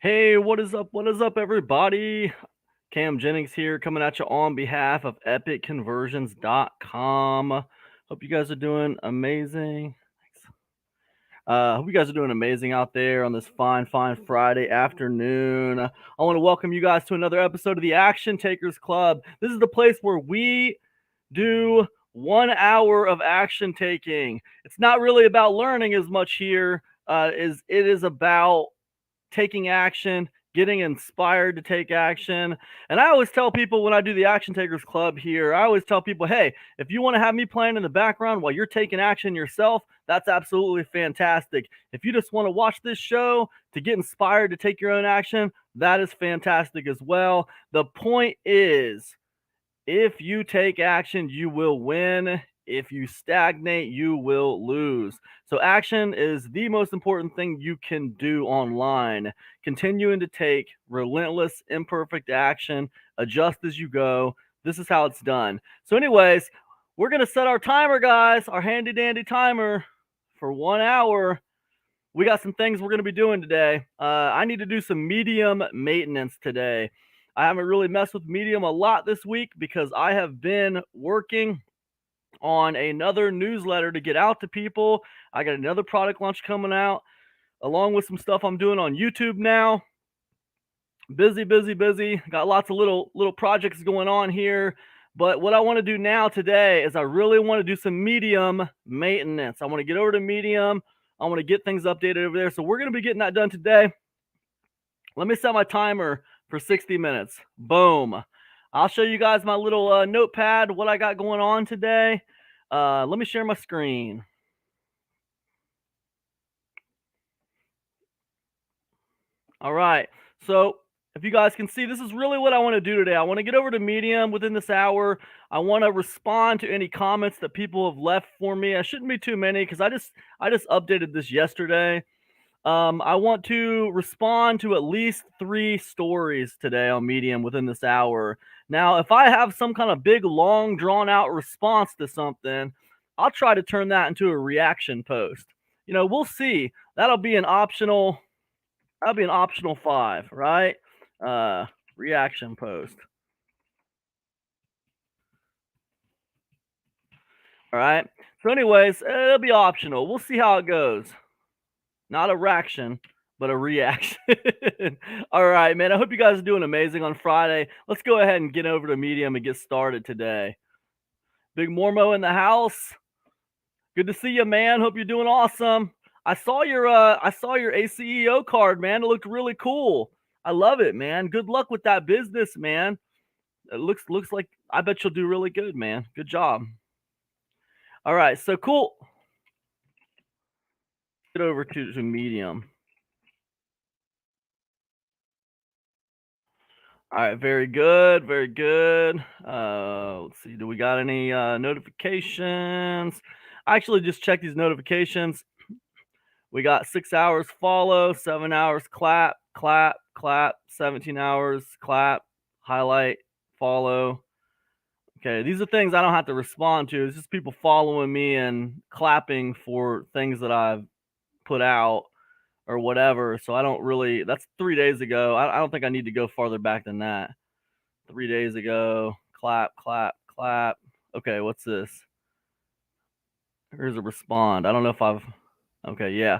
Hey, what is up? What is up, everybody? Cam Jennings here, coming at you on behalf of epicconversions.com. Hope you guys are doing amazing. Hope you guys are doing amazing out there on this fine Friday afternoon. I want to welcome you guys to another episode of the Action Takers Club. This is the place where we do 1 hour of action taking. It's not really about learning as much here. It is about taking action, getting inspired to take action. And I always tell people when I do the Action Takers Club here, I always tell people, hey, if you want to have me playing in the background while you're taking action yourself, that's absolutely fantastic. If you just want to watch this show to get inspired to take your own action, that is fantastic as well. The point is, if you take action, you will win. If you stagnate, you will lose. So, action is the most important thing you can do online. Continuing to take relentless, imperfect action, adjust as you go. This is how it's done. So, anyways, we're going to set our timer, guys, our handy dandy timer for 1 hour. We got some things we're going to be doing today. I need to do some medium maintenance today. I haven't really messed with medium a lot this week because I have been working on another newsletter to get out to people. I got another product launch coming out, along with some stuff I'm doing on YouTube now. Busy. Got lots of little projects going on here. But what I want to do now today is I really want to do some medium maintenance. I want to get over to medium. I want to get things updated over there. So we're going to be getting that done today. Let me set my timer for 60 minutes. Boom. I'll show you guys my little notepad, what I got going on today. Let me share my screen. All right. So if you guys can see, this is really what I want to do today. I want to get over to Medium within this hour. I want to respond to any comments that people have left for me. I shouldn't be too many because I just updated this yesterday. I want to respond to at least 3 stories today on Medium within this hour. Now, if I have some kind of big, long, drawn out response to something, I'll try to turn that into a reaction post. We'll see. That'll be an optional 5, right? Reaction post. All right. So anyways, it'll be optional. We'll see how it goes. Not a reaction, but a reaction. All right, man. I hope you guys are doing amazing on Friday. Let's go ahead and get over to Medium and get started today. Big Mormo in the house. Good to see you, man. Hope you're doing awesome. I saw your ACEO card, man. It looked really cool. I love it, man. Good luck with that business, man. It looks like I bet you'll do really good, man. Good job. All right, so cool. Get over to Medium. All right, very good. Let's see, do we got any notifications? I actually just checked these notifications. We got 6 hours follow, 7 hours clap, 17 hours clap, highlight, follow. Okay, these are things I don't have to respond to. It's just people following me and clapping for things that I've put out or whatever. So I don't really, that's 3 days ago. I don't think I need to go farther back than that. 3 days ago, clap. Okay, what's this? Here's a respond. I don't know if okay, yeah.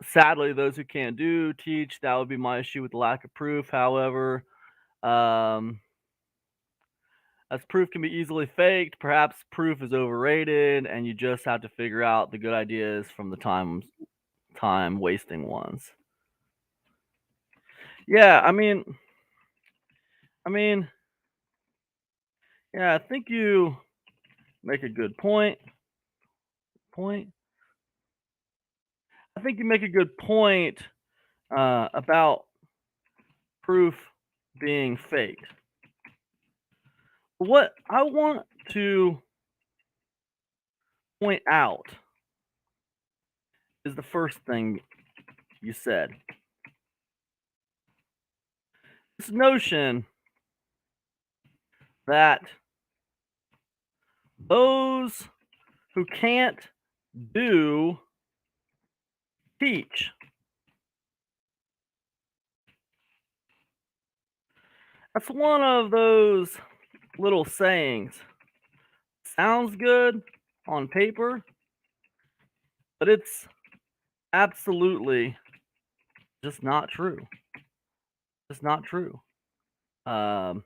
Sadly, those who can't teach, that would be my issue with the lack of proof. However, as proof can be easily faked, perhaps proof is overrated, and you just have to figure out the good ideas from the time wasting ones. Yeah, I mean, yeah, I think you make a good point. I think you make a good point about proof being faked. What I want to point out is the first thing you said. This notion that those who can't do teach. That's one of those little sayings. Sounds good on paper, but it's absolutely just not true. Just not true. Um,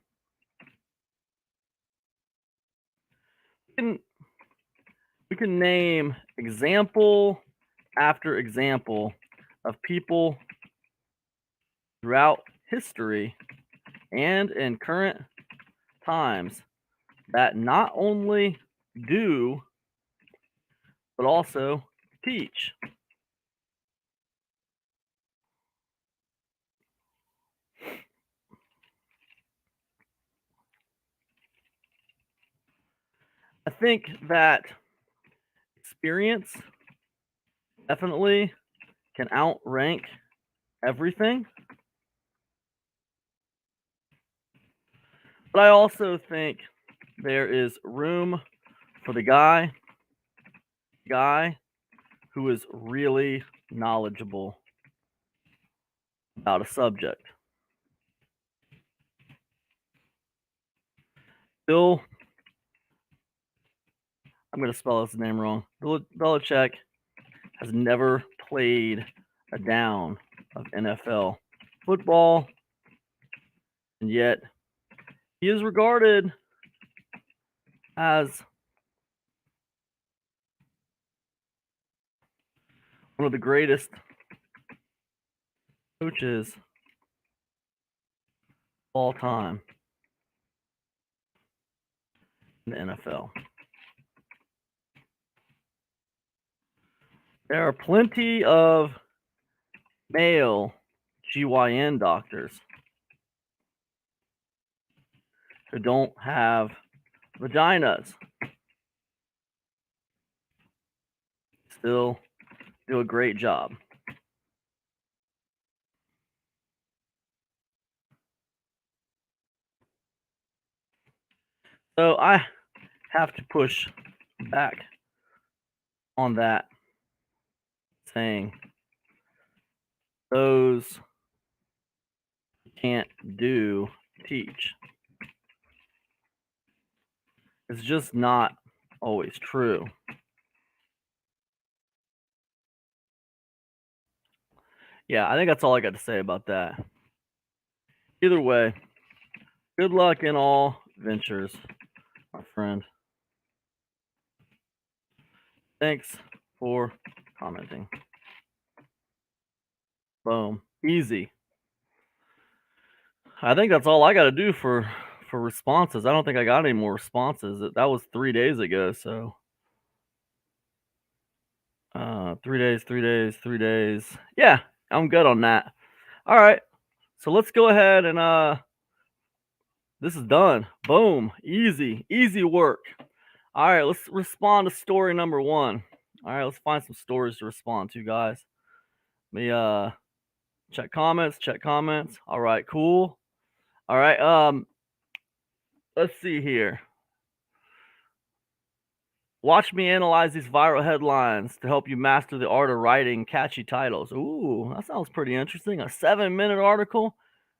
we can we can name example after example of people throughout history and in current times that not only do but also teach. I think that experience definitely can outrank everything. But I also think there is room for the guy who is really knowledgeable about a subject. Bill, I'm going to spell his name wrong. Bill Belichick has never played a down of NFL football, and yet he is regarded as one of the greatest coaches of all time in the NFL. There are plenty of male GYN doctors who don't have vaginas. Still do a great job. So I have to push back on that saying those who can't do teach. It's just not always true. Yeah, I think that's all I got to say about that. Either way, good luck in all ventures, my friend. Thanks for commenting. Boom. Easy. I think that's all I got to do for responses. I don't think I got any more responses. That was 3 days ago, so 3 days, 3 days, 3 days. Yeah, I'm good on that. All right. So let's go ahead and this is done. Boom. Easy work. All right, let's respond to story number 1. All right, let's find some stories to respond to, guys. Let me check comments. All right, cool. All right, let's see here. Watch me analyze these viral headlines to help you master the art of writing catchy titles. Ooh, that sounds pretty interesting. A 7-minute article.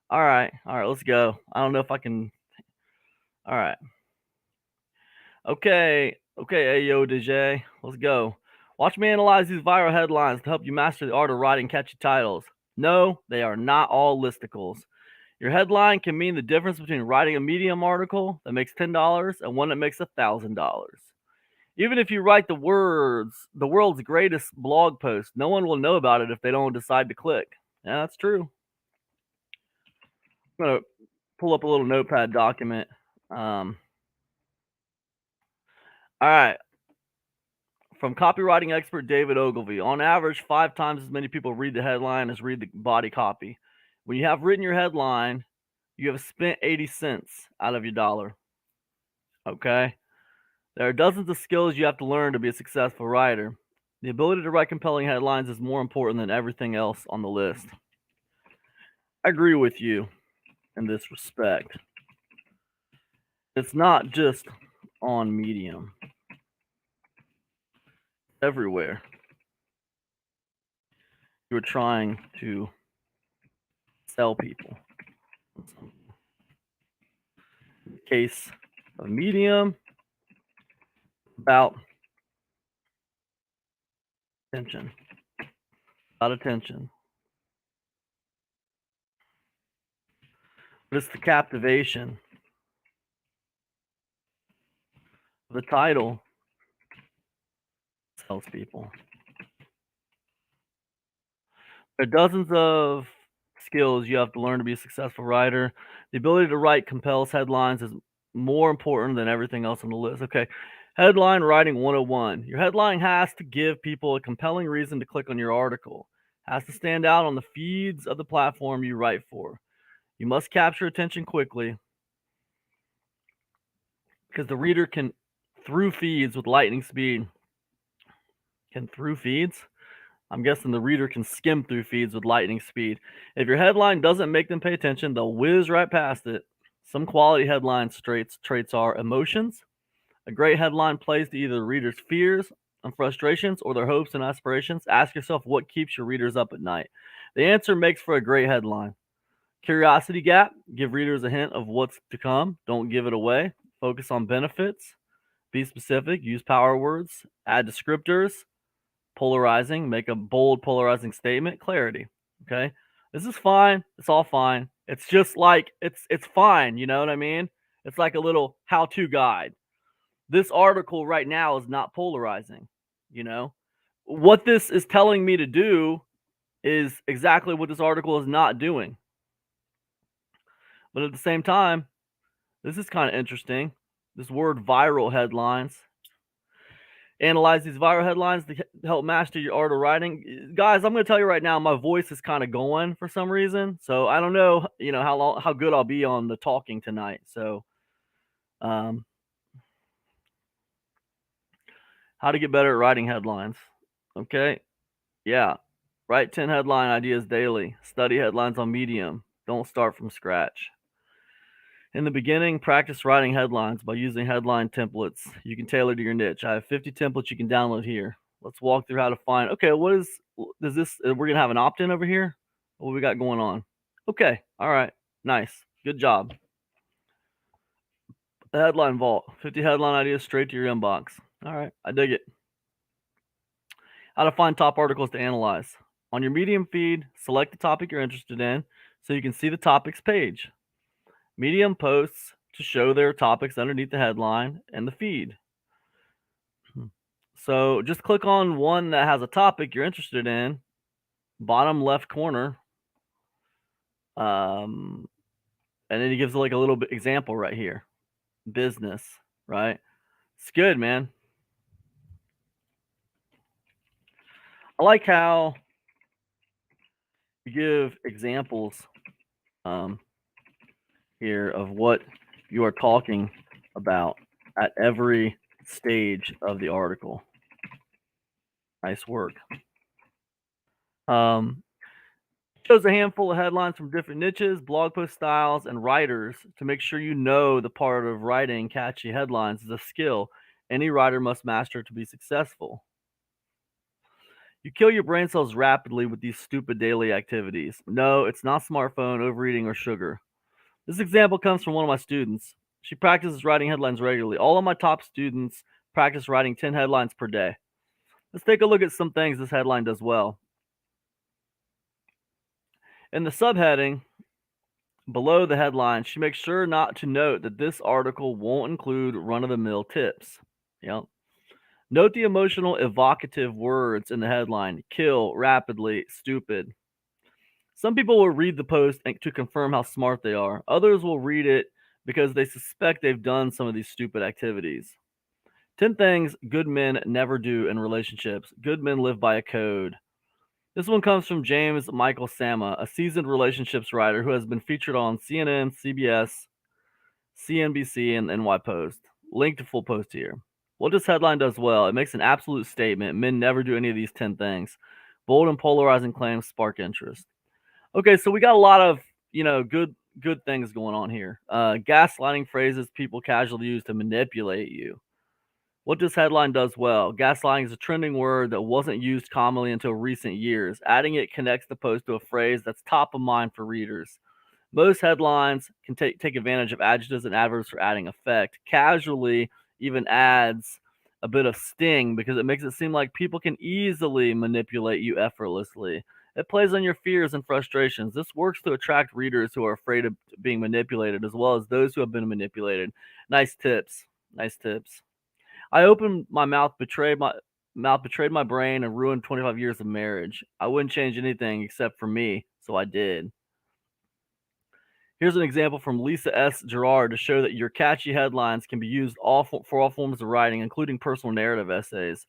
All right, let's go. I don't know if I can. All right. Okay, Ayo DJ, let's go. Watch me analyze these viral headlines to help you master the art of writing catchy titles. No, they are not all listicles. Your headline can mean the difference between writing a Medium article that makes $10 and one that makes $1,000. Even if you write the world's greatest blog post, no one will know about it if they don't decide to click. Yeah, that's true. I'm going to pull up a little notepad document. All right. From copywriting expert David Ogilvy, on average, 5 times as many people read the headline as read the body copy. When you have written your headline, you have spent 80 cents out of your dollar. Okay? There are dozens of skills you have to learn to be a successful writer. The ability to write compelling headlines is more important than everything else on the list. I agree with you in this respect. It's not just on Medium. Everywhere. You're trying to sell people. Case of Medium, about attention. About attention. But it's the captivation. The title tells people. There are dozens of skills you have to learn to be a successful writer. The ability to write compels headlines is more important than everything else on the list. Okay. Headline writing 101. Your headline has to give people a compelling reason to click on your article. Has to stand out on the feeds of the platform you write for. You must capture attention quickly because the reader can through feeds with lightning speed. Can through feeds? I'm guessing the reader can skim through feeds with lightning speed. If your headline doesn't make them pay attention, they'll whiz right past it. Some quality headline traits are emotions. A great headline plays to either the reader's fears and frustrations or their hopes and aspirations. Ask yourself what keeps your readers up at night. The answer makes for a great headline. Curiosity gap. Give readers a hint of what's to come. Don't give it away. Focus on benefits. Be specific. Use power words. Add descriptors. Polarizing, make a bold polarizing statement. Clarity. Okay, this is fine, it's all fine, it's just like it's fine, you know what I mean? It's like a little how-to guide. This article right now is not polarizing. You know what this is telling me to do is exactly what this article is not doing. But at the same time, this is kind of interesting. This word viral headlines. Analyze these viral headlines to help master your art of writing. Guys, I'm going to tell you right now, my voice is kind of going for some reason. So I don't know, how good I'll be on the talking tonight. So, how to get better at writing headlines. Okay. Yeah. Write 10 headline ideas daily. Study headlines on Medium. Don't start from scratch. In the beginning, practice writing headlines by using headline templates you can tailor to your niche. I have 50 templates you can download here. Let's walk through how to find. Okay, does this? We're gonna have an opt-in over here. What we got going on? Okay, all right, nice, good job. The headline vault, 50 headline ideas straight to your inbox. All right, I dig it. How to find top articles to analyze. On your Medium feed, select the topic you're interested in so you can see the topics page. Medium posts to show their topics underneath the headline and the feed. So just click on one that has a topic you're interested in, bottom left corner. And then he gives like a little bit example right here. Business, right? It's good, man. I like how you give examples here of what you are talking about at every stage of the article. Nice work. Shows a handful of headlines from different niches, blog post styles, and writers to make sure you know the part of writing catchy headlines is a skill any writer must master to be successful. You kill your brain cells rapidly with these stupid daily activities. No, it's not smartphone, overeating, or sugar. This example comes from one of my students. She practices writing headlines regularly. All of my top students practice writing 10 headlines per day. Let's take a look at some things this headline does well. In the subheading, below the headline, she makes sure not to note that this article won't include run-of-the-mill tips. Yep. Note the emotional, evocative words in the headline. Kill, rapidly, stupid. Some people will read the post to confirm how smart they are. Others will read it because they suspect they've done some of these stupid activities. 10 things good men never do in relationships. Good men live by a code. This one comes from James Michael Sama, a seasoned relationships writer who has been featured on CNN, CBS, CNBC, and NY Post. Link to full post here. What this headline does well, it makes an absolute statement. Men never do any of these 10 things. Bold and polarizing claims spark interest. Okay, so we got a lot of, good things going on here. Gaslighting phrases people casually use to manipulate you. What this headline does well, gaslighting is a trending word that wasn't used commonly until recent years. Adding it connects the post to a phrase that's top of mind for readers. Most headlines can take advantage of adjectives and adverbs for adding effect. Casually even adds a bit of sting because it makes it seem like people can easily manipulate you effortlessly. It plays on your fears and frustrations. This works to attract readers who are afraid of being manipulated, as well as those who have been manipulated. Nice tips. Nice tips. I opened my mouth, betrayed my brain, and ruined 25 years of marriage. I wouldn't change anything except for me, so I did. Here's an example from Lisa S. Gerard to show that your catchy headlines can be used for all forms of writing, including personal narrative essays.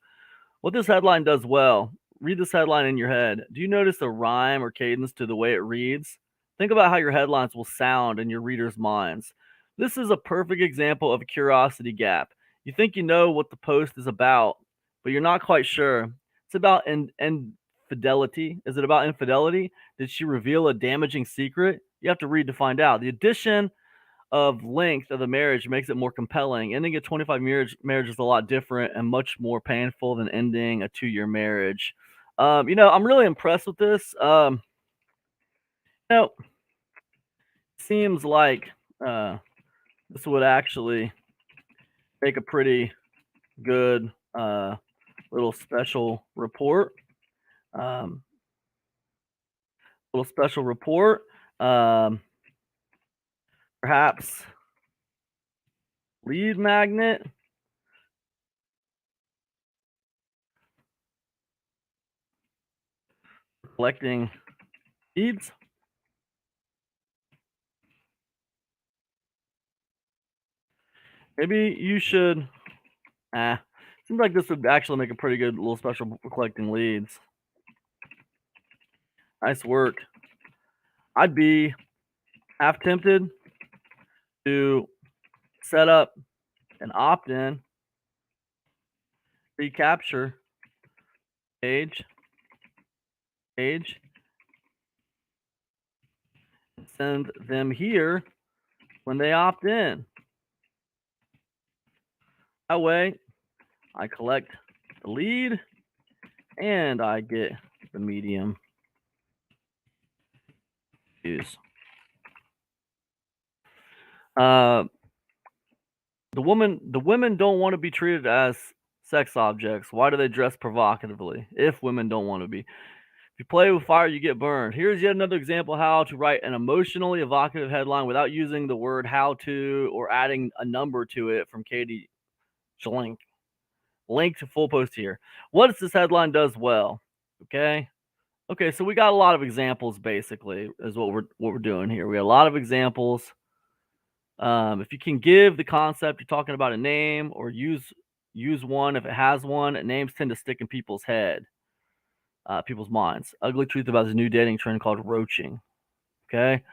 What this headline does well, read this headline in your head. Do you notice a rhyme or cadence to the way it reads? Think about how your headlines will sound in your readers' minds. This is a perfect example of a curiosity gap. You think you know what the post is about, but you're not quite sure. It's about infidelity. Is it about infidelity? Did she reveal a damaging secret? You have to read to find out. The addition of length of the marriage makes it more compelling. Ending a 25 marriage is a lot different and much more painful than ending a 2-year marriage. I'm really impressed with this. You know, seems like this would actually make a pretty good little special report. Um, little special report. Um, Perhaps lead magnet. Collecting leads. Maybe you should. Seems like this would actually make a pretty good little special for collecting leads. Nice work. I'd be half tempted to set up an opt-in recapture page, send them here when they opt in. That way, I collect the lead and I get the medium views. The women don't want to be treated as sex objects. Why do they dress provocatively? If women don't want to be. If you play with fire, you get burned. Here's yet another example of how to write an emotionally evocative headline without using the word how to or adding a number to it from Katie Schlink. Link to full post here. What does this headline does well? Okay. So we got a lot of examples basically is what we're doing here. We got a lot of examples. If you can give the concept, you're talking about a name or use one if it has one. Names tend to stick in people's minds. Ugly truth about this new dating trend called roaching. Okay.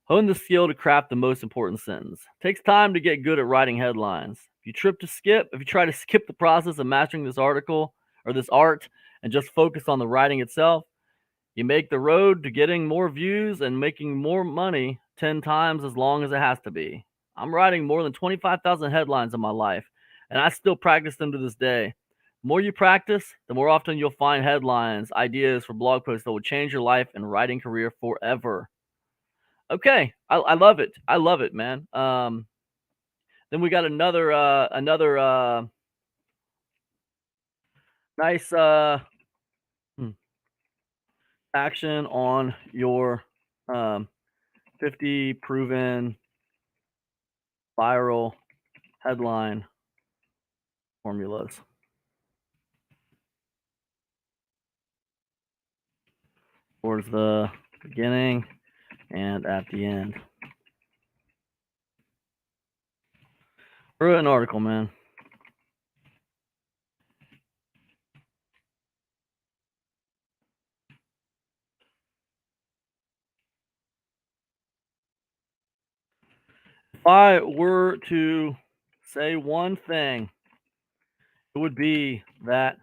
Hone the skill to craft the most important sentence. Takes time to get good at writing headlines. If you try to skip the process of mastering this article or this art and just focus on the writing itself, you make the road to getting more views and making more money 10 times as long as it has to be. I'm writing more than 25,000 headlines in my life, and I still practice them to this day. The more you practice, the more often you'll find headlines, ideas for blog posts that will change your life and writing career forever. Okay, I love it. I love it, man. Then we got another nice action on your 50 proven viral headline formulas. Towards the beginning and at the end. Wrote an article, man. If I were to say one thing, it would be that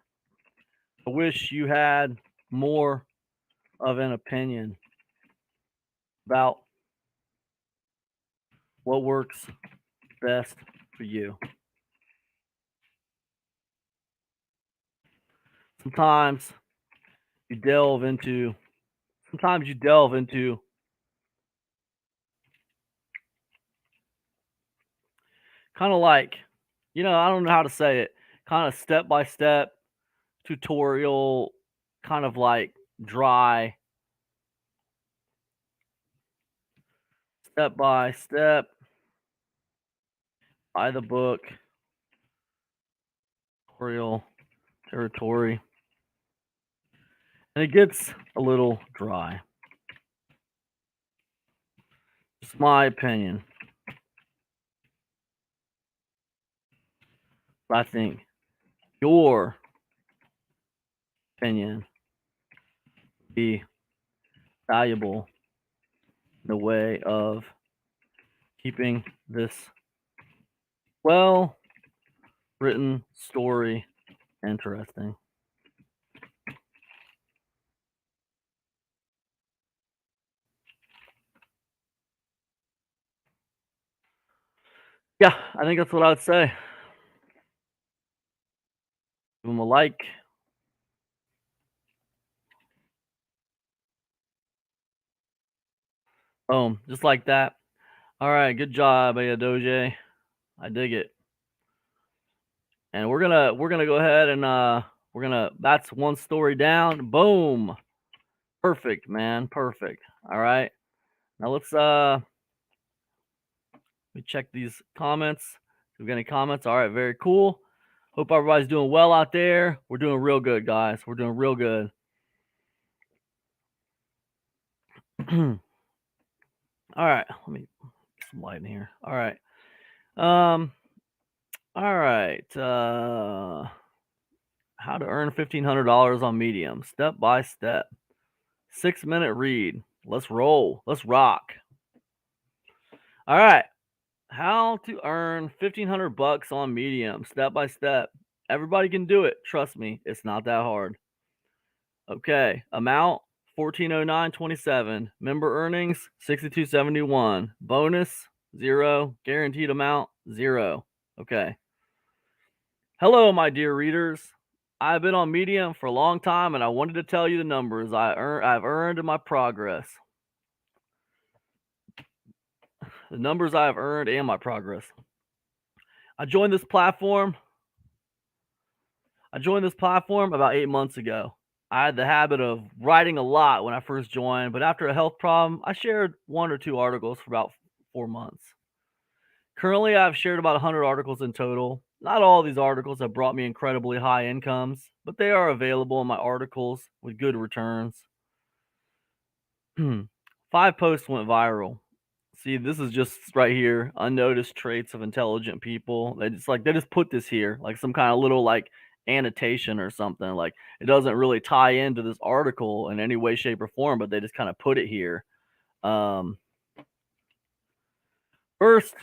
I wish you had more of an opinion about what works best for you. Sometimes you delve into kind of like, I don't know how to say it, kind of step by step tutorial, kind of like dry, step by step, by the book, tutorial territory. And it gets a little dry. Just my opinion. But I think your opinion would be valuable in the way of keeping this well written story interesting. Yeah, I think that's what I would say. Give them a like. Boom, just like that. All right, good job, Doje. I dig it. And we're gonna go ahead and that's one story down. Boom. Perfect, man. Perfect. All right. Now let's let me check these comments. Do we got any comments? All right, very cool. Hope everybody's doing well out there. We're doing real good, guys. We're doing real good. All right, let me get some light in here. All right. All right. How to earn $1,500 on Medium, step by step. 6-minute read. Let's roll. Let's rock. All right. How to earn $1,500 on Medium, step by step. Everybody can do it. Trust me, it's not that hard. Okay. Amount 1409.27. Member earnings 62.71. Bonus 0. Guaranteed amount 0. Okay. Hello, my dear readers. I've been on Medium for a long time, and I wanted to tell you the numbers I've earned in my progress. The numbers I've earned and my progress. I joined this platform about 8 months ago. I had the habit of writing a lot when I first joined, but after a health problem, I shared 1 or 2 articles for about 4 months. Currently, I've shared about 100 articles in total. Not all of these articles have brought me incredibly high incomes, but they are available in my articles with good returns. 5 posts went viral. See, this is just right here, unnoticed traits of intelligent people. They just put this here, like some kind of little like annotation or something. Like it doesn't really tie into this article in any way, shape, or form, but they just kind of put it here. First,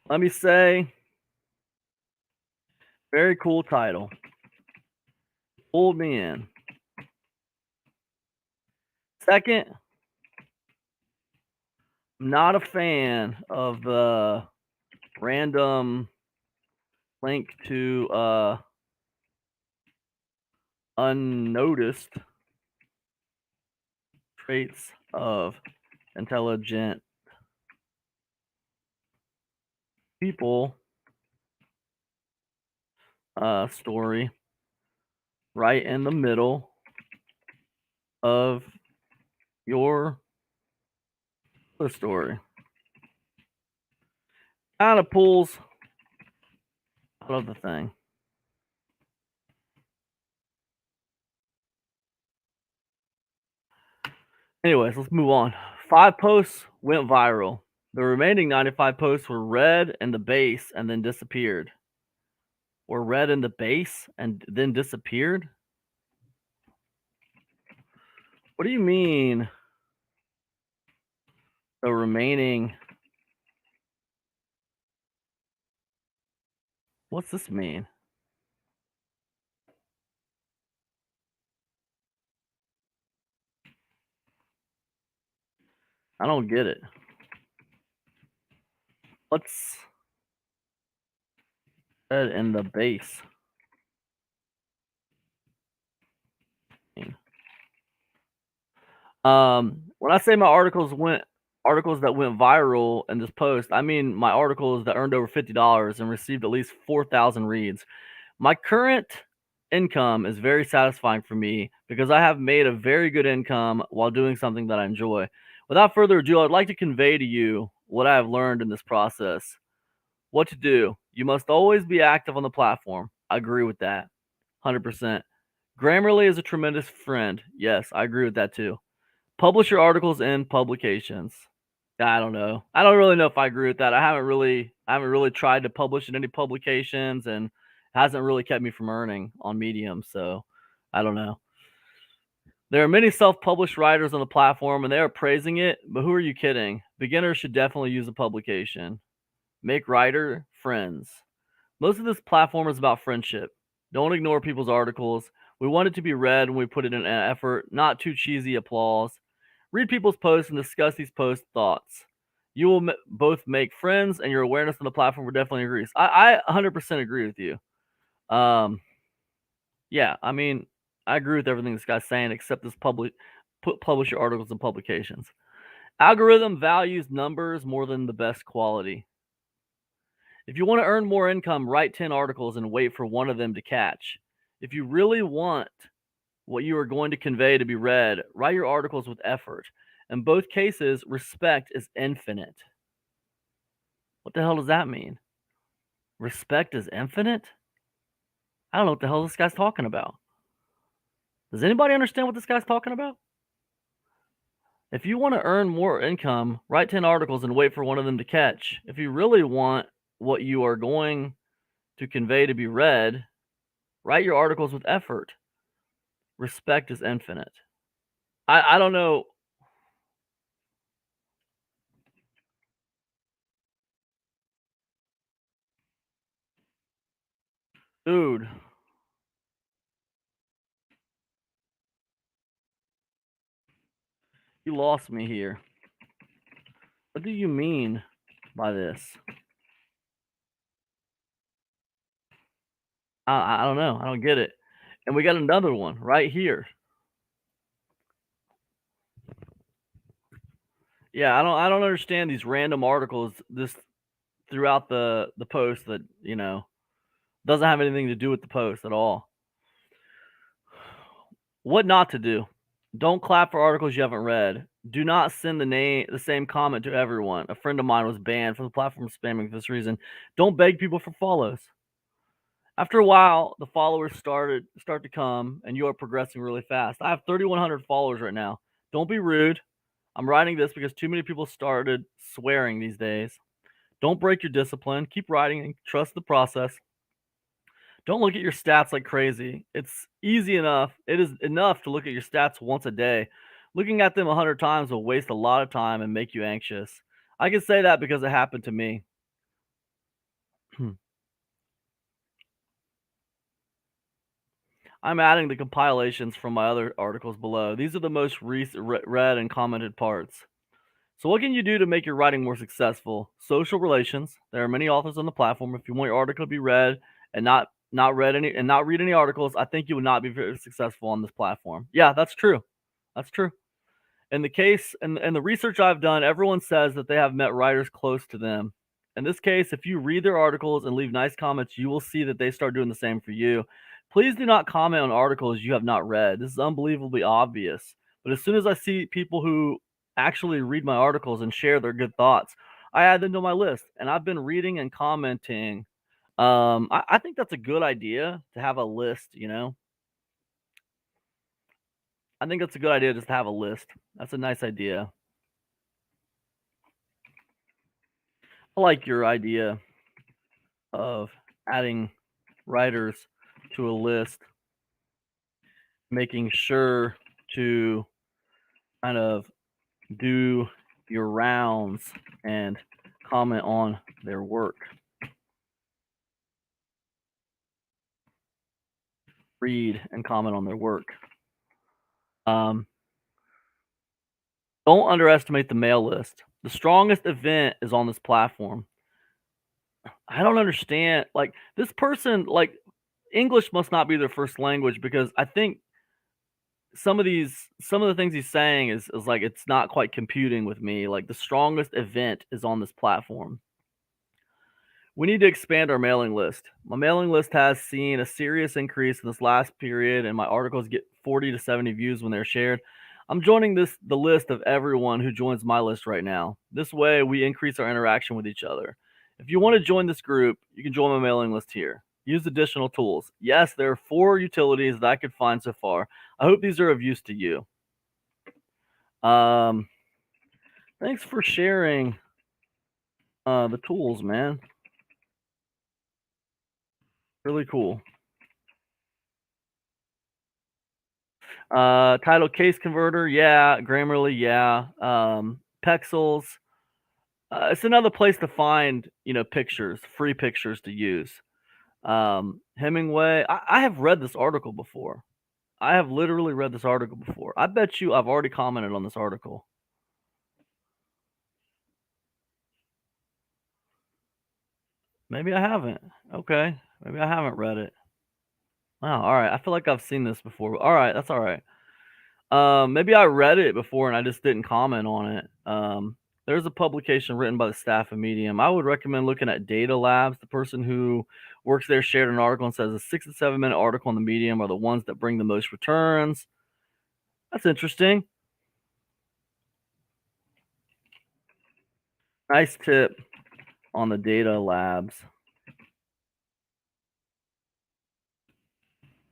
let me say, very cool title. Pulled me in. Second, I'm not a fan of the random link to unnoticed traits of intelligent people story right in the middle of your story. Kind of pulls out of the thing. Anyways, let's move on. 5 posts went viral. The remaining 95 posts were read in the base and then disappeared. Were read in the base and then disappeared? What do you mean? The remaining. What's this mean? I don't get it. What's read in the base? When I say my articles went articles that went viral in this post, I mean my articles that earned over $50 and received at least 4,000 reads. My current income is very satisfying for me because I have made a very good income while doing something that I enjoy. Without further ado, I'd like to convey to you what I have learned in this process. What to do. You must always be active on the platform. I agree with that. 100%. Grammarly is a tremendous friend. Yes, I agree with that too. Publish your articles in publications. I don't know. I don't really know if I agree with that. I haven't really tried to publish in any publications, and it hasn't really kept me from earning on Medium, so I don't know. There are many self-published writers on the platform and they are praising it, but who are you kidding? Beginners should definitely use a publication. Make writer friends. Most of this platform is about friendship. Don't ignore people's articles. We want it to be read when we put it in an effort, not too cheesy applause. Read people's posts and discuss these post thoughts. You will both make friends, and your awareness on the platform will definitely increase. I 100% agree with you. Um, yeah, I mean, I agree with everything this guy's saying, except this publish your articles in publications. Algorithm values numbers more than the best quality. If you want to earn more income, write 10 articles and wait for one of them to catch. If you really want what you are going to convey to be read, write your articles with effort. In both cases, respect is infinite. What the hell does that mean? Respect is infinite? I don't know what the hell this guy's talking about. Does anybody understand what this guy's talking about? If you want to earn more income, write 10 articles and wait for one of them to catch. If you really want what you are going to convey to be read, write your articles with effort. Respect is infinite. I don't know. Dude, you lost me here. What do you mean by this? I don't know. I don't get it. And we got another one right here. Yeah, I don't understand these random articles this throughout the post that, doesn't have anything to do with the post at all. What not to do. Don't clap for articles you haven't read. Do not send the same comment to everyone. A friend of mine was banned from the platform spamming for this reason. Don't beg people for follows. After a while, the followers start to come, and you are progressing really fast. I have 3,100 followers right now. Don't be rude. I'm writing this because too many people started swearing these days. Don't break your discipline. Keep writing and trust the process. Don't look at your stats like crazy. It's easy enough. It is enough to look at your stats once a day. Looking at them 100 times will waste a lot of time and make you anxious. I can say that because it happened to me. I'm adding the compilations from my other articles below. These are the most read and commented parts. So what can you do to make your writing more successful? Social relations. There are many authors on the platform. If you want your article to be read and not read any articles, I think you would not be very successful on this platform. Yeah, that's true. That's true. In the case and the research I've done, everyone says that they have met writers close to them. In this case, if you read their articles and leave nice comments, you will see that they start doing the same for you. Please do not comment on articles you have not read. This is unbelievably obvious. But as soon as I see people who actually read my articles and share their good thoughts, I add them to my list. And I've been reading and commenting. I think that's a good idea to have a list. I think that's a good idea just to have a list. That's a nice idea. I like your idea of adding writers to a list, making sure to kind of do your rounds and comment on their work. Read and comment on their work. Um, don't underestimate the mail list. The strongest event is on this platform. I don't understand. Like, this person, like, English must not be their first language because I think some of the things he's saying is like it's not quite computing with me. Like the strongest event is on this platform. We need to expand our mailing list. My mailing list has seen a serious increase in this last period, and my articles get 40 to 70 views when they're shared. I'm joining the list of everyone who joins my list right now. This way, we increase our interaction with each other. If you want to join this group, you can join my mailing list here. Use additional tools. Yes, there are 4 utilities that I could find so far. I hope these are of use to you. Um, Thanks for sharing the tools, man. Really cool. Title case converter, yeah. Grammarly, yeah. Pexels. It's another place to find, pictures, free pictures to use. Hemingway. I have read this article before. I have literally read this article before. I bet you I've already commented on this article. Maybe I haven't. Okay. Maybe I haven't read it. Wow. All right. I feel like I've seen this before. All right. That's all right. Maybe I read it before and I just didn't comment on it. There's a publication written by the staff of Medium. I would recommend looking at Data Labs. The person who works there shared an article and says a 6 to 7 minute article on the Medium are the ones that bring the most returns. That's interesting. Nice tip on the Data Labs.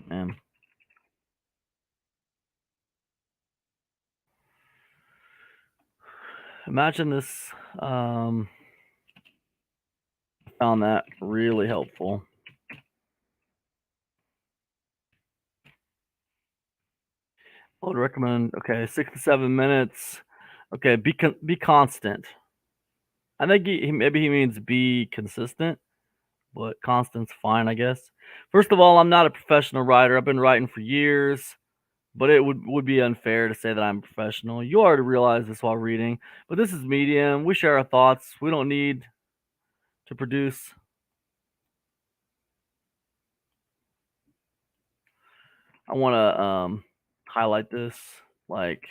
Man. Imagine this. I found that really helpful. I would recommend, okay, 6 to 7 minutes. Okay, be constant. I think maybe he means be consistent, but constant's fine, I guess. First of all, I'm not a professional writer. I've been writing for years, but it would be unfair to say that I'm a professional. You already realize this while reading, but this is Medium. We share our thoughts. We don't need to produce. I want to highlight this, like,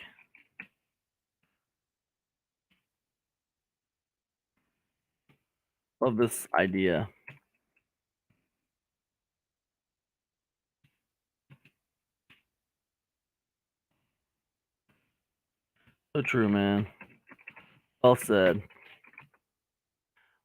love this idea. So true, man. Well said.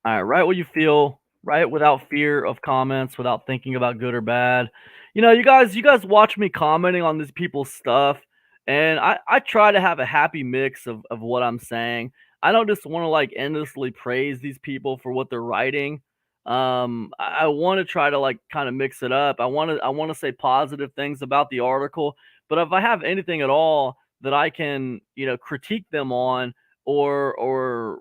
All right, write what you feel, write without fear of comments, without thinking about good or bad. You guys watch me commenting on these people's stuff, and I try to have a happy mix of what I'm saying. I don't just want to like endlessly praise these people for what they're writing. I want to try to like kind of mix it up. I want to say positive things about the article, but if I have anything at all that I can, critique them on or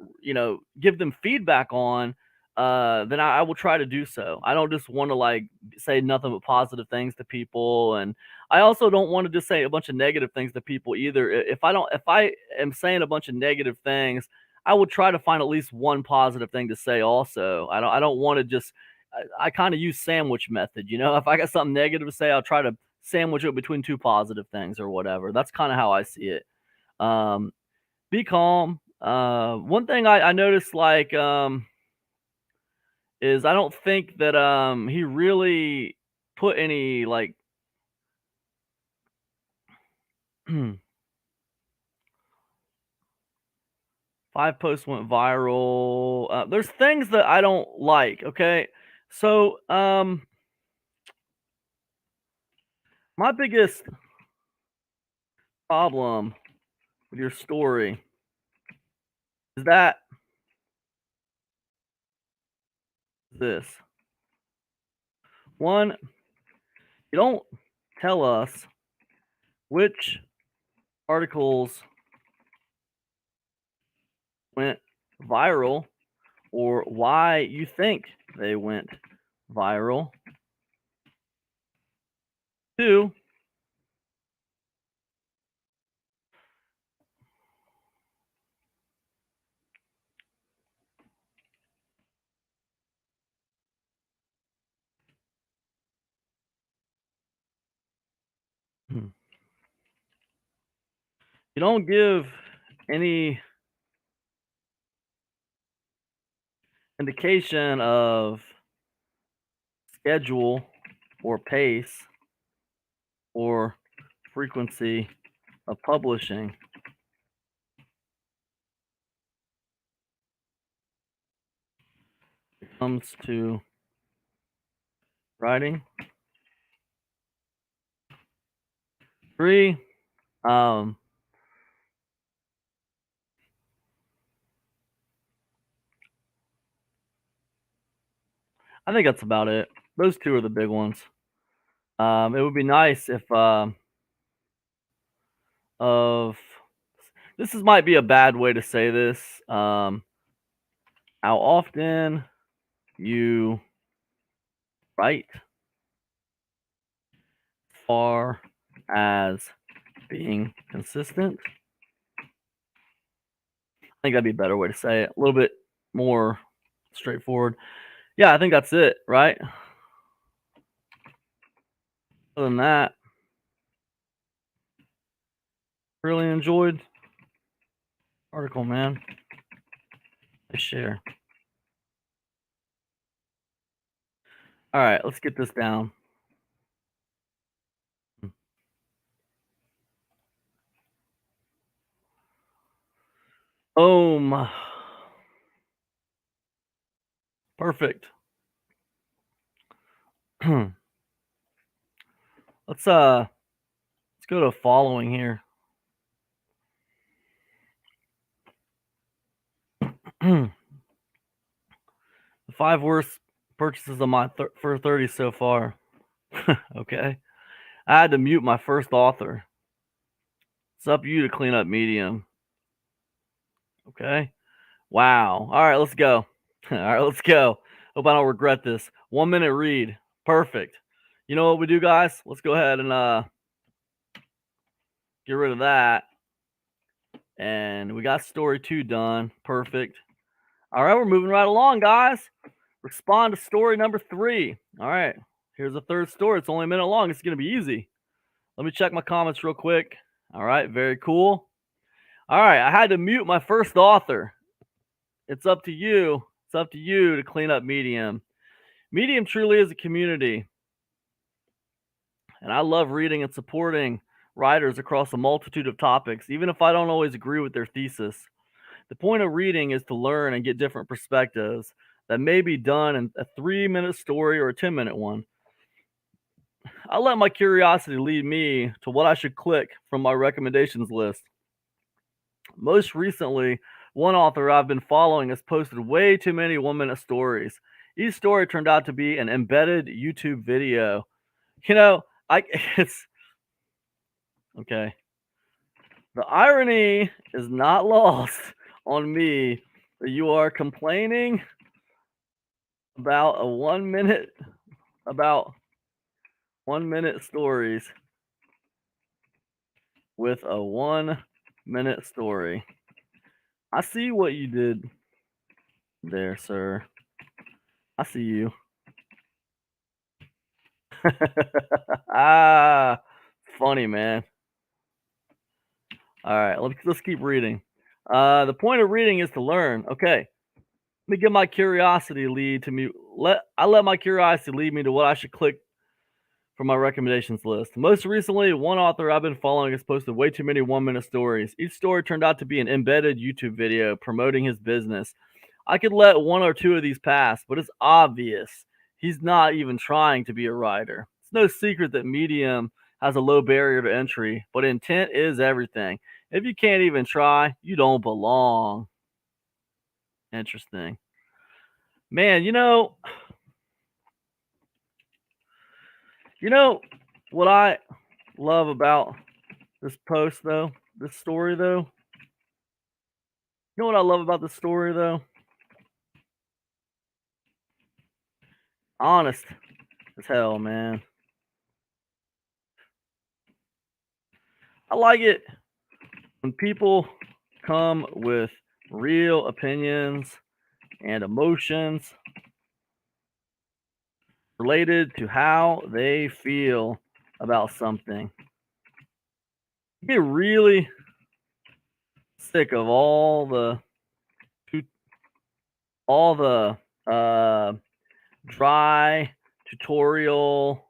give them feedback on, then I will try to do so. I don't just want to like say nothing but positive things to people, and I also don't want to just say a bunch of negative things to people either. If I am saying a bunch of negative things, I will try to find at least one positive thing to say. Also, I don't want to just. I kind of use sandwich method. If I got something negative to say, I'll try to sandwich it between two positive things or whatever. That's kind of how I see it. Um, be calm. One thing I noticed, like, is I don't think that he really put any like 5 posts went viral. There's things that I don't like. Okay, so my biggest problem with your story is that this one, you don't tell us which articles went viral or why you think they went viral. Two, You don't give any indication of schedule or pace or frequency of publishing. It comes to writing. 3, I think that's about it. Those 2 are the big ones. It would be nice if of this might be a bad way to say this. How often you write, far as being consistent. I think that'd be a better way to say it. A little bit more straightforward. Yeah, I think that's it, right? Other than that, really enjoyed article, man. I share. All right, let's get this down. Boom. Perfect. Let's go to following here. The 5 worst purchases of my for 30 so far. Okay. I had to mute my first author. It's up to you to clean up Medium. Okay. Wow. All right, let's go. All right, let's go. Hope I don't regret this. 1 minute read. Perfect. You know what we do, guys? Let's go ahead and get rid of that. And we got story 2 done. Perfect. All right, we're moving right along, guys. Respond to story number 3. All right. Here's the third story. It's only a minute long. It's going to be easy. Let me check my comments real quick. All right, very cool. All right, I had to mute my first author. It's up to you. It's up to you to clean up Medium. Medium truly is a community. And I love reading and supporting writers across a multitude of topics, even if I don't always agree with their thesis. The point of reading is to learn and get different perspectives that may be done in a 3-minute story or a 10-minute one. I let my curiosity lead me to what I should click from my recommendations list. Most recently, one author I've been following has posted way too many 1-minute stories. Each story turned out to be an embedded YouTube video. You know, it's okay. The irony is not lost on me that you are complaining about 1 minute stories with a 1-minute story. I see what you did there, sir. I see you. Ah, funny, man. All right, let's keep reading. The point of reading is to learn. Okay, let me get my curiosity lead to me. I let my curiosity lead me to what I should click from my recommendations list. Most recently, one author I've been following has posted way too many 1-minute stories. Each story turned out to be an embedded YouTube video promoting his business. I could let 1 or 2 of these pass, but it's obvious he's not even trying to be a writer. It's no secret that Medium has a low barrier to entry, but intent is everything. If you can't even try, you don't belong. Interesting. Man, you know what I love about this post though? This story though? You know what I love about this story though? Honest as hell, man. I like it when people come with real opinions and emotions related to how they feel about something. You get really sick of all the dry tutorial,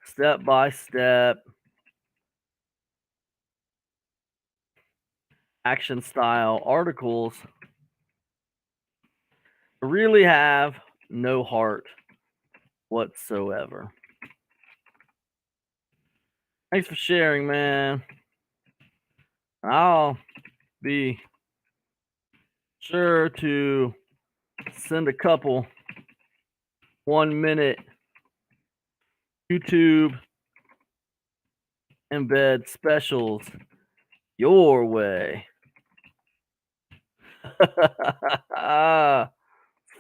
step by step, action style articles really have no heart whatsoever. Thanks for sharing, man. I'll be sure to send a couple 1-minute YouTube embed specials your way.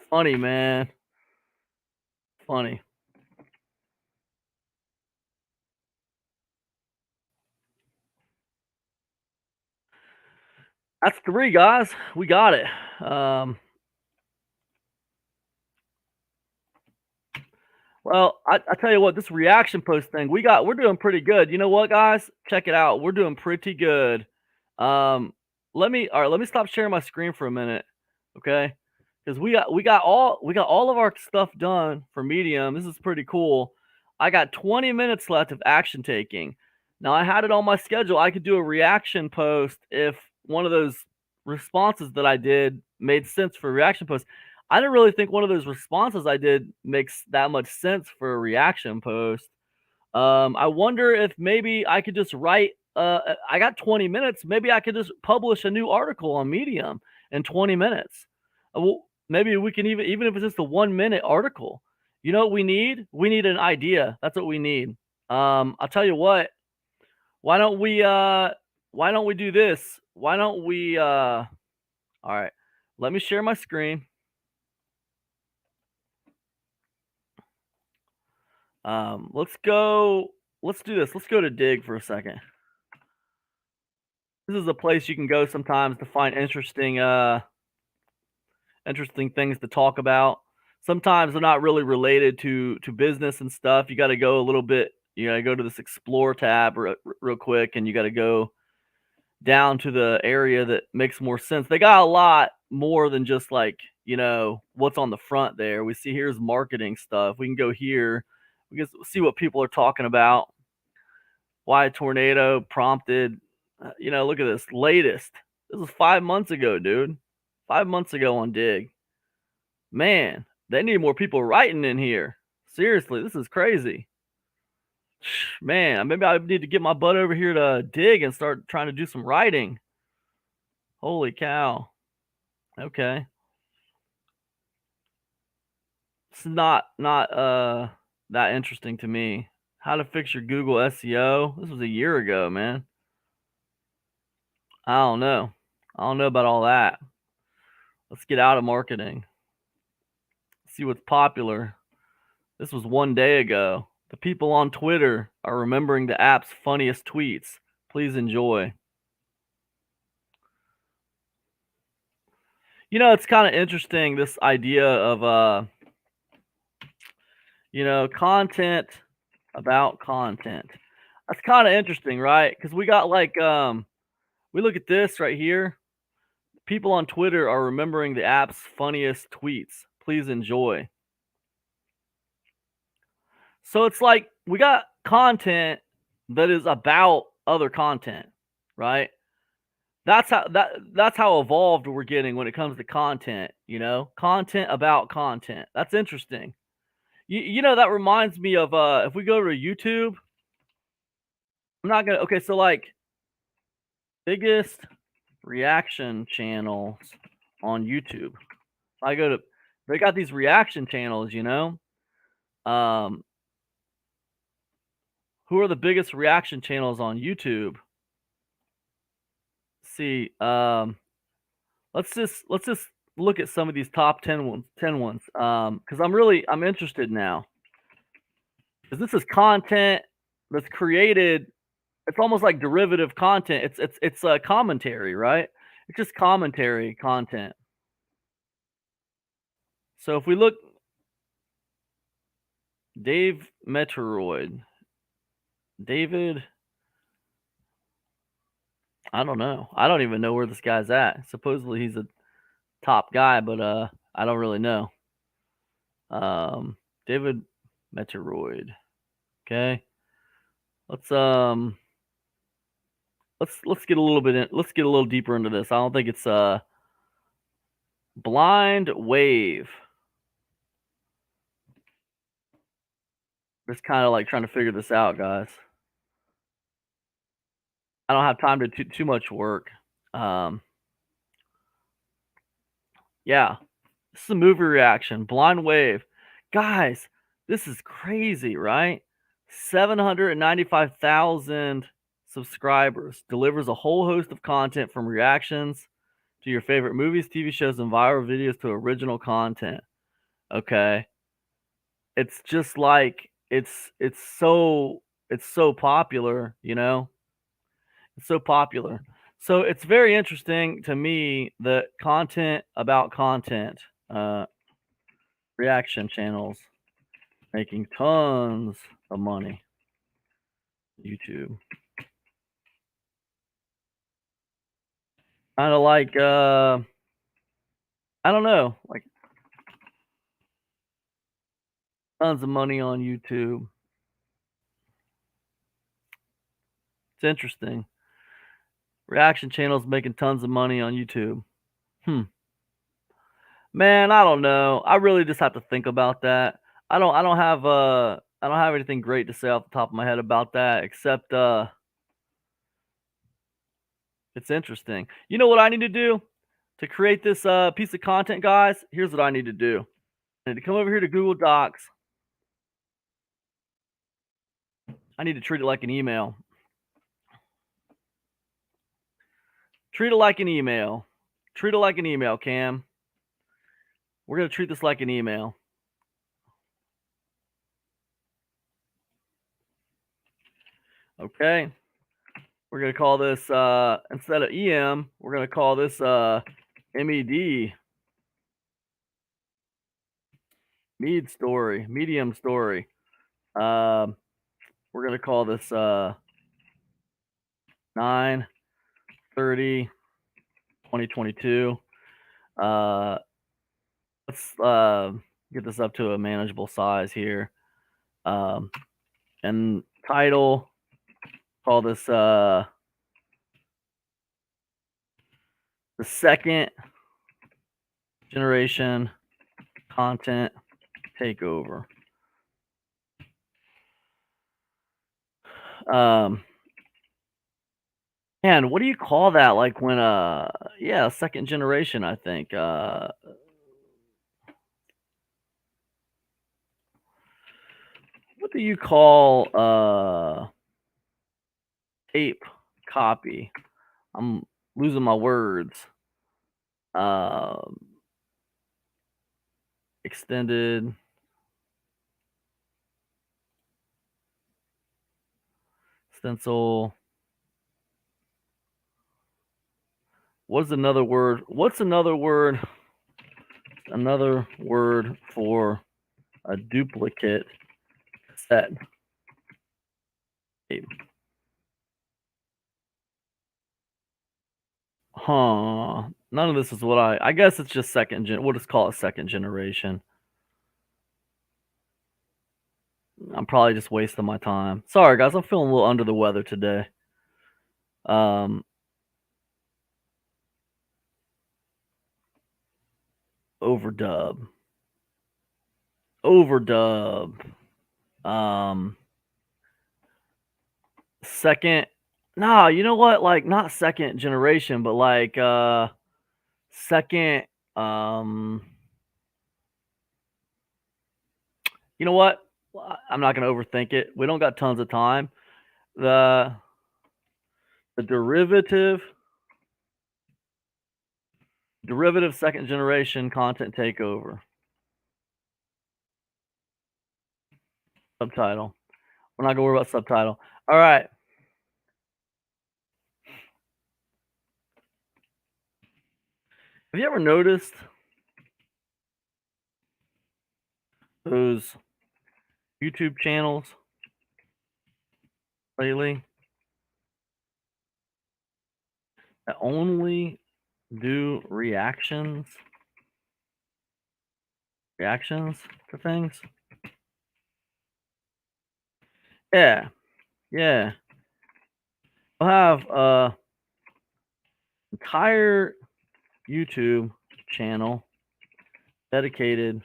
Funny, man. Funny. That's 3, guys. We got it. Well, I tell you what, this reaction post thing, we're doing pretty good. You know what, guys? Check it out. We're doing pretty good. Let me stop sharing my screen for a minute, okay? Because we got all of our stuff done for Medium. This is pretty cool. I got 20 minutes left of action taking. Now I had it on my schedule. I could do a reaction post if one of those responses that I did made sense for a reaction post. I didn't really think one of those responses I did makes that much sense for a reaction post. I wonder if maybe I could just write. I got 20 minutes. Maybe I could just publish a new article on Medium in 20 minutes. Well, maybe we can even if it's just a 1-minute article. You know what we need? We need an idea. That's what we need. I'll tell you what. Why don't we do this? Why don't we? All right. Let me share my screen. Let's do this. Let's go to Dig for a second. This is a place you can go sometimes to find interesting things to talk about. Sometimes they're not really related to business and stuff. You got to go a little bit. You got to go to this Explore tab real quick, and you got to go down to the area that makes more sense. They got a lot more than just like what's on the front there. We see here's marketing stuff. We can go here. We can see what people are talking about. Why a tornado prompted. Look at this latest. This was 5 months ago, dude. 5 months ago on Dig. Man, they need more people writing in here. Seriously, this is crazy. Man, maybe I need to get my butt over here to Dig and start trying to do some writing. Holy cow. Okay. It's not that interesting to me. How to fix your Google SEO. This was a year ago, man. I don't know. I don't know about all that. Let's get out of marketing. See what's popular. This was 1 day ago. The people on Twitter are remembering the app's funniest tweets. Please enjoy. It's kind of interesting, this idea of content about content. That's kind of interesting, right? Because we got we look at this right here. People on Twitter are remembering the app's funniest tweets. Please enjoy. So it's like we got content that is about other content, right? That's how evolved we're getting when it comes to content, content about content. That's interesting. That reminds me of if we go to YouTube, I'm not gonna okay, so like biggest reaction channels on YouTube. I go to they got these reaction channels, who are the biggest reaction channels on YouTube? See, let's just look at some of these top 10 ones, because I'm interested now. Because this is content that's created. It's almost like derivative content. It's a commentary, right? It's just commentary content. So if we look, David I don't know. I don't even know where this guy's at. Supposedly he's a top guy, but I don't really know. Um, David Meteoroid. Okay. Let's let's get a little bit in, let's get a little deeper into this. I don't think it's Blind Wave. Just kind of like trying to figure this out, guys. I don't have time to do too much work. Um, yeah, this is a movie reaction. Blind Wave, guys. This is crazy, right? 795,000 subscribers. Delivers a whole host of content from reactions to your favorite movies, TV shows, and viral videos to original content. Okay, it's just like it's so popular, you know. It's so popular. So it's very interesting to me that content about content, uh, reaction channels making tons of money. YouTube, kind of like I don't know, like tons of money on YouTube. It's interesting. Reaction channels making tons of money on YouTube. Hmm. Man, I don't know. I really just have to think about that. I don't have anything great to say off the top of my head about that except it's interesting. You know what I need to do to create this piece of content, guys? Here's what I need to do. I need to come over here to Google Docs. I need to treat it like an email. Treat it like an email. Treat it like an email, Cam. We're going to treat this like an email. Okay. We're going to call this, instead of EM, we're going to call this MED. Medium story. We're going to call this 9/30/2022. Let's get this up to a manageable size here. And title, call this the second generation content takeover. Man, what do you call that? Like when yeah, second generation, I think. What do you call tape copy? I'm losing my words. Um Extended stencil. What's another word? What's another word? Another word for a duplicate set tape. Huh. None of this is what I guess it's just second gen. We'll just call it second generation. I'm probably just wasting my time. Sorry guys, I'm feeling a little under the weather today. Um overdub. Overdub. Um second Nah, you know what? Like not second generation, but like second you know what? I'm not gonna overthink it. We don't got tons of time. The the derivative second generation content takeover. Subtitle. We're not gonna worry about subtitle. All right. Have you ever noticed those YouTube channels lately? that only do reactions to things. Yeah, yeah. I'll have entire YouTube channel dedicated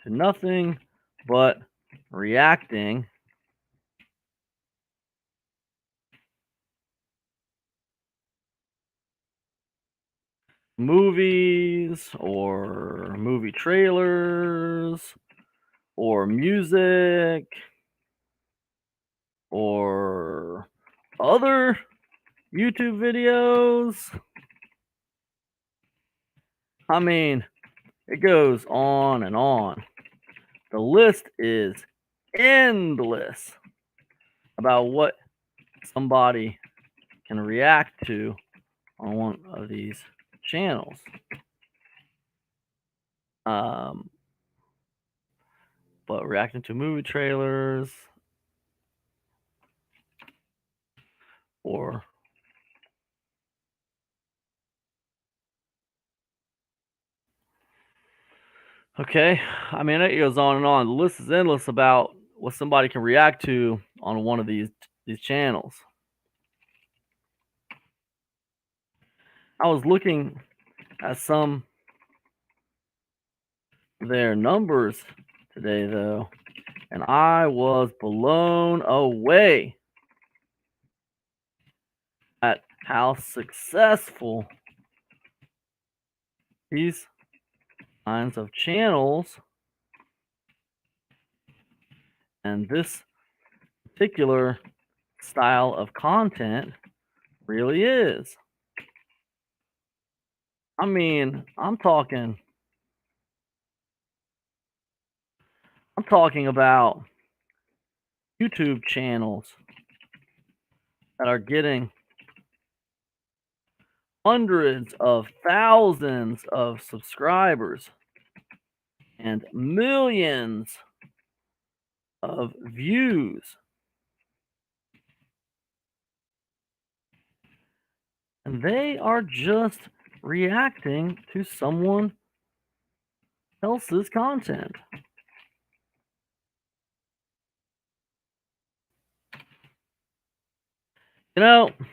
to nothing but reacting movies or movie trailers or music or other YouTube videos. I mean, it goes on and on. The list is endless about what somebody can react to on one of these channels. Um, but reacting to movie trailers or okay, I mean it goes on and on. The list is endless about what somebody can react to on one of these channels. I was looking at some of their numbers today though, and I was blown away at how successful these kinds of channels and this particular style of content really is. I mean, I'm talking about YouTube channels that are getting hundreds of thousands of subscribers and millions of views. And they are just reacting to someone else's content. You know, if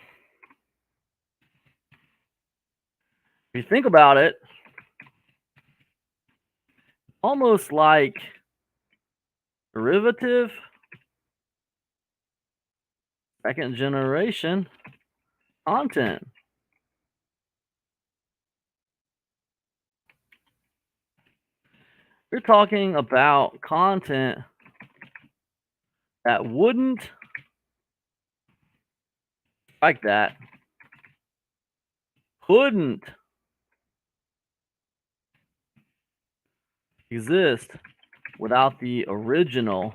you think about it, almost like derivative second generation content. You're talking about content that wouldn't like that, couldn't exist without the original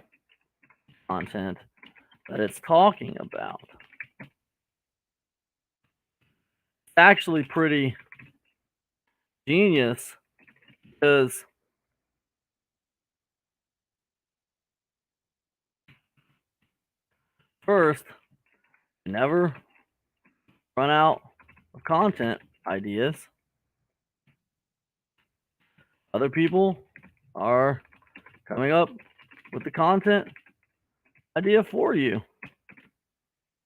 content that it's talking about. It's actually pretty genius because first, you never run out of content ideas. Other people are coming up with the content idea for you.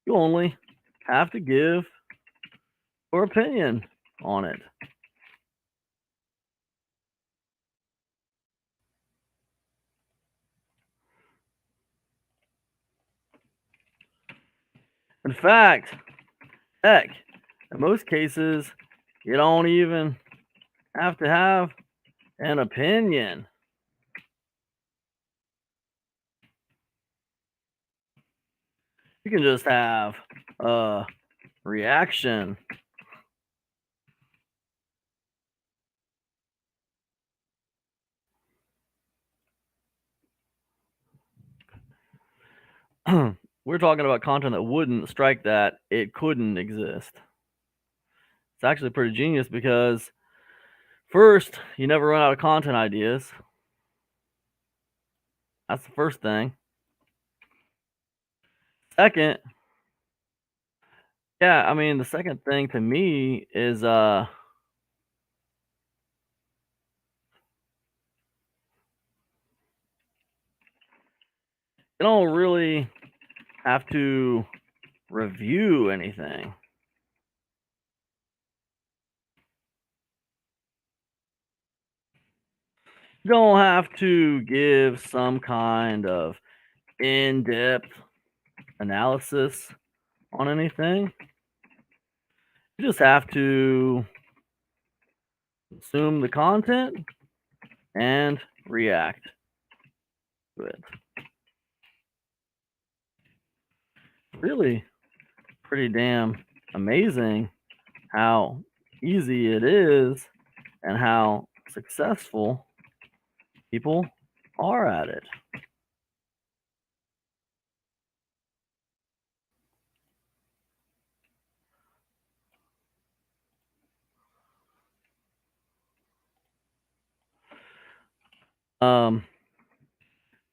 You only have to give your opinion on it. In fact, heck, in most cases, you don't even have to have an opinion. You can just have a reaction. We're talking about content that wouldn't strike that, it couldn't exist. It's actually pretty genius because first, you never run out of content ideas. That's the first thing. Second, Yeah, I mean, the second thing to me is you don't really have to review anything. You don't have to give some kind of in-depth analysis on anything. You just have to consume the content and react to it. Really pretty damn amazing how easy it is and how successful people are at it. Um,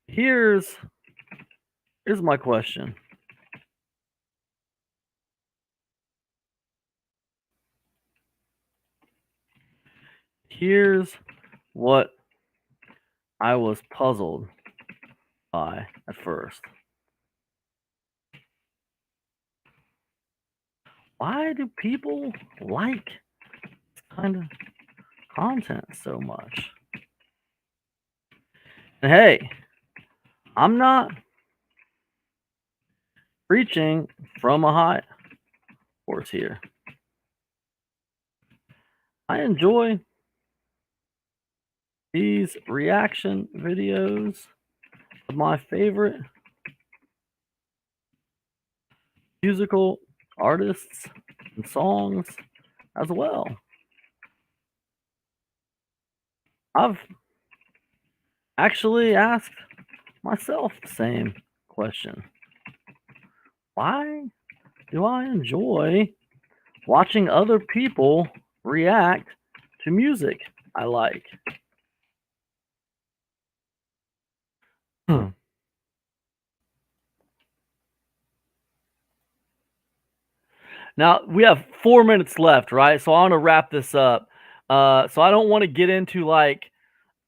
here's here's my question. Here's what I was puzzled by at first. Why do people like this kind of content so much? And hey, I'm not preaching from a high horse here. I enjoy these reaction videos of my favorite musical artists and songs as well. I've actually asked myself the same question. Why do I enjoy watching other people react to music I like? Hmm. Now we have 4 minutes left, right? So I want to wrap this up. So I don't want to get into like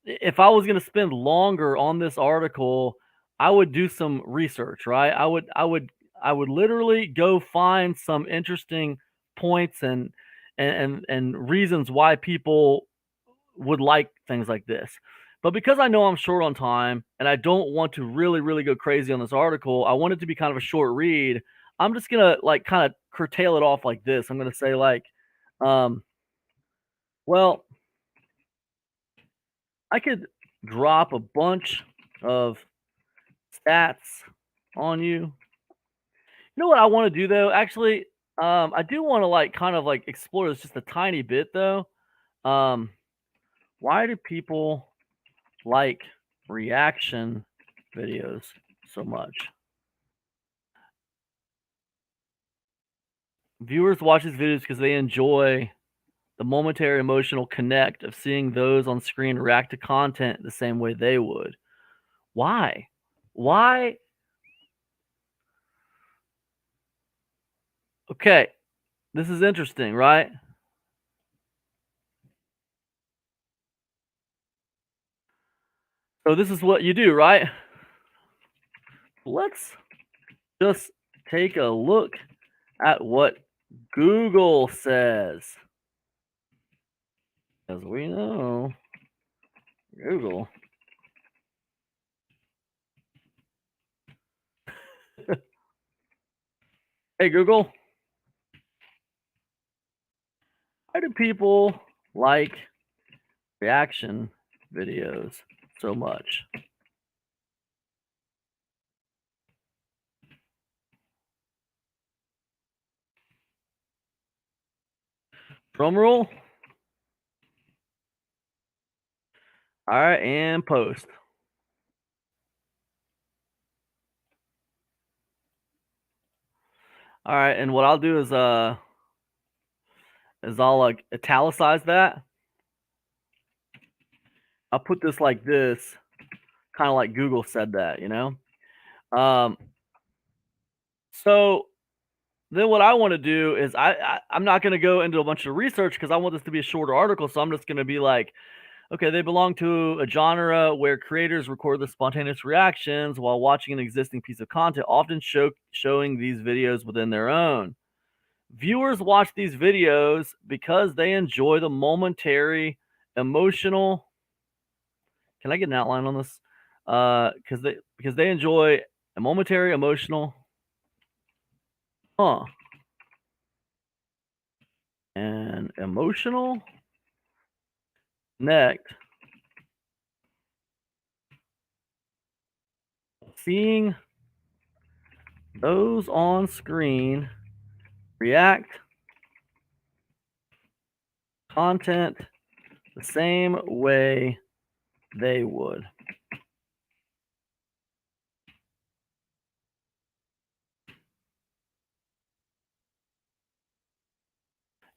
if I was going to spend longer on this article, I would do some research, right? I would literally go find some interesting points and reasons why people would like things like this. But because I know I'm short on time and I don't want to really go crazy on this article, I want it to be kind of a short read. I'm just gonna like kind of curtail it off like this. I'm gonna say like, um, well, I could drop a bunch of stats on you. You know what I want to do though? Actually, I do want to like kind of like explore this just a tiny bit though. Um, why do people like reaction videos so much? Viewers watch these videos because they enjoy the momentary emotional connect of seeing those on screen react to content the same way they would. Why? Why? Okay, this is interesting, right? So this is what you do, right? Let's just take a look at what Google says. As we know, Google. Hey, Google, why do people like reaction videos so much? Drum roll. All right, and post. All right, and what I'll do is I'll like italicize that. I'll put this like this, kind of like Google said that, you know. Um, so then what I want to do is I'm not going to go into a bunch of research because I want this to be a shorter article. So I'm just going to be like, okay, they belong to a genre where creators record the spontaneous reactions while watching an existing piece of content, often showing these videos within their own. Viewers watch these videos because they enjoy the momentary emotional. Can I get an outline on this? Because they enjoy a momentary emotional, huh? And emotional connect seeing those on screen react content the same way they would.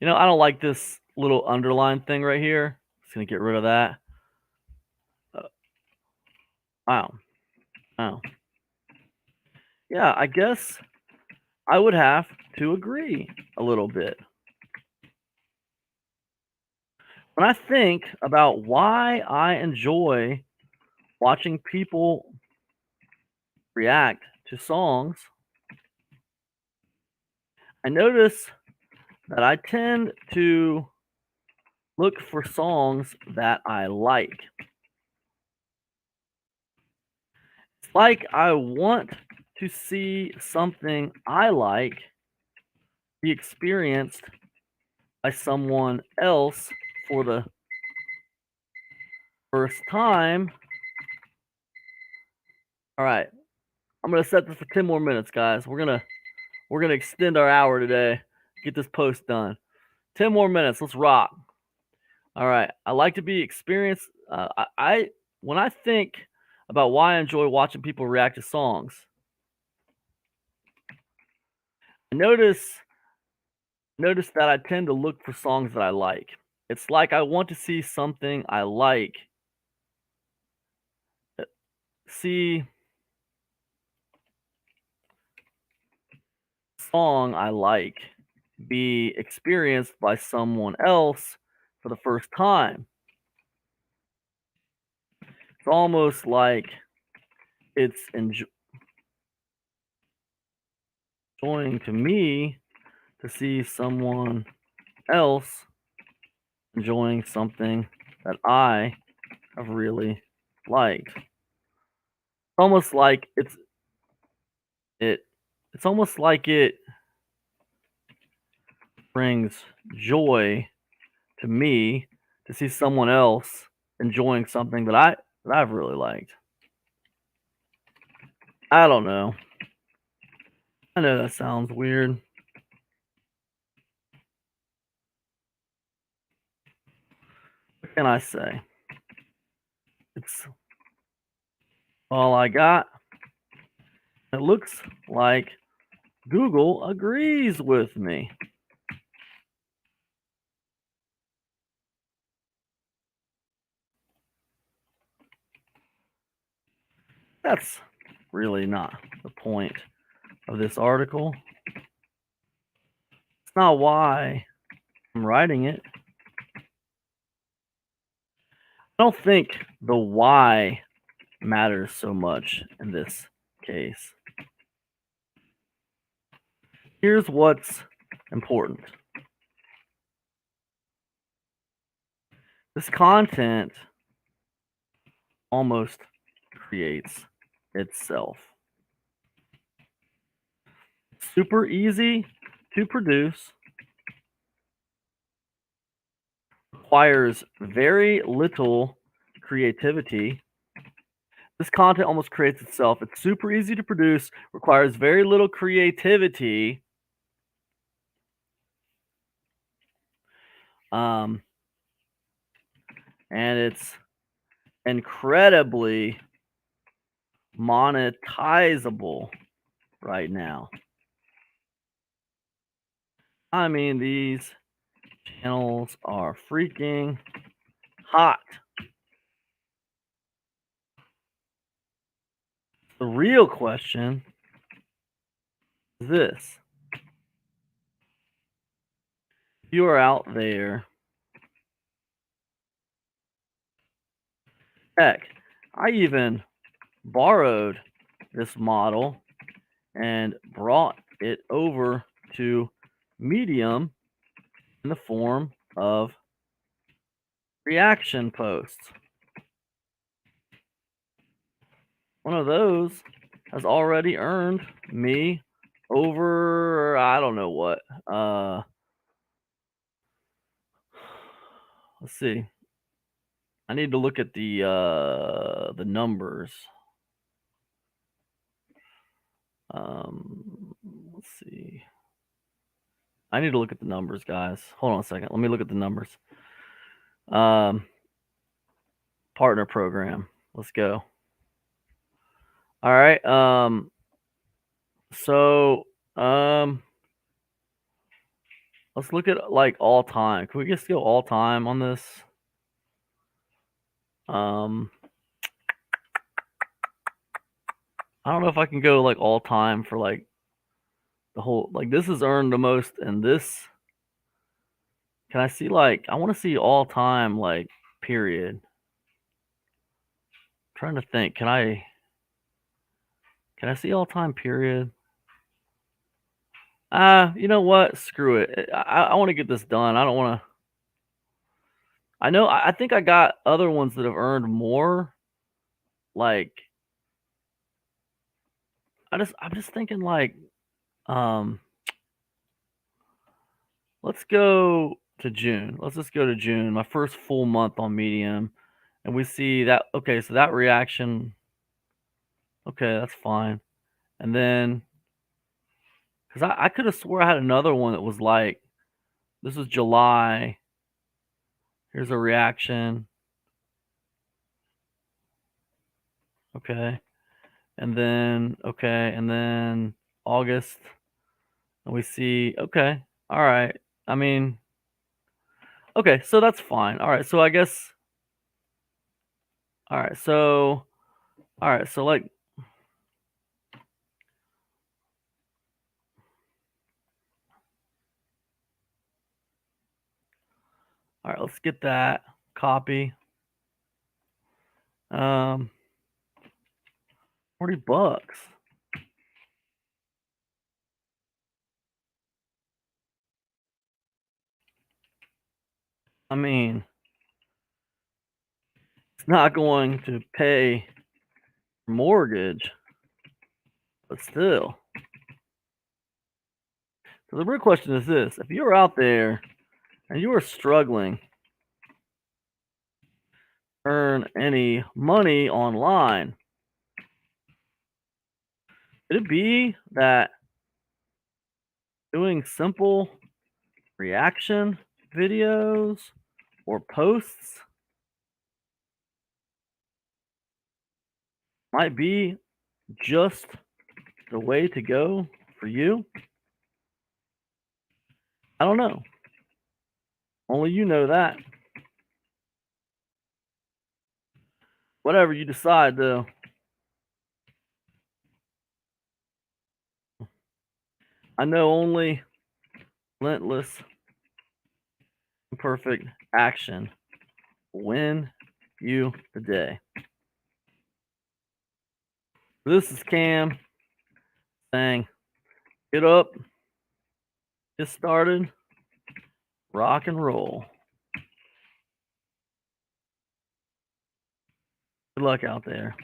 I don't like this little underline thing right here. Just gonna get rid of that. Wow. Wow. Yeah, I guess I would have to agree a little bit. When I think about why I enjoy watching people react to songs, I notice that I tend to look for songs that I like. It's like I want to see something I like be experienced by someone else for the first time. All right, I'm gonna set this for 10 more minutes, guys. We're gonna extend our hour today. Get this post done. 10 more minutes. Let's rock. All right. I like to be experienced. I when I think about why I enjoy watching people react to songs, I notice that I tend to look for songs that I like. It's like I want to see something I like, see song I like be experienced by someone else for the first time. It's almost like it's enjoying to me to see someone else enjoying something that I have really liked. Almost like it it's almost like it brings joy to me to see someone else enjoying something that I've really liked. I don't know. I know that sounds weird. What can I say? It's all I got. It looks like Google agrees with me. That's really not the point of this article. It's not why I'm writing it. I don't think the why matters so much in this case. Here's what's important. This content almost creates itself. It's super easy to produce, requires very little creativity. This content almost creates itself. It's super easy to produce, requires very little creativity. Um, and it's incredibly monetizable right now. I mean, these channels are freaking hot. The real question is this: you are out there, heck, I even borrowed this model and brought it over to Medium in the form of reaction posts. One of those has already earned me over, I don't know what. Let's see. I need to look at the numbers. Let's see. I need to look at the numbers, guys. Hold on a second. Let me look at the numbers. Partner program. Let's go. All right. So let's look at like all time. Can we just go all time on this? I don't know if I can go like all time for like the whole, like this has earned the most and this. Can I see like, I want to see all time like period. I'm trying to think. Can I see all time period? You know what? Screw it. I want to get this done. I don't want to. I know. I think I got other ones that have earned more. Like, I'm just thinking like, let's go to June. Let's just go to June. My first full month on Medium, and we see that. Okay, so that reaction. Okay, that's fine. And then, because I could have swore I had another one that was like, this is July. Here's a reaction. Okay. And then, okay. And then August. And we see, okay. All right. I mean, okay. So that's fine. All right. So I guess, all right. So, all right. So like, all right. Let's get that copy. $40. I mean, it's not going to pay mortgage, but still. So the real question is this: if you're out there and you are struggling to earn any money online, could it be that doing simple reaction videos or posts might be just the way to go for you? I don't know. Only you know that. Whatever you decide, though. I know only relentless, imperfect action will win you the day. This is Cam saying, get up, get started, rock and roll. Good luck out there.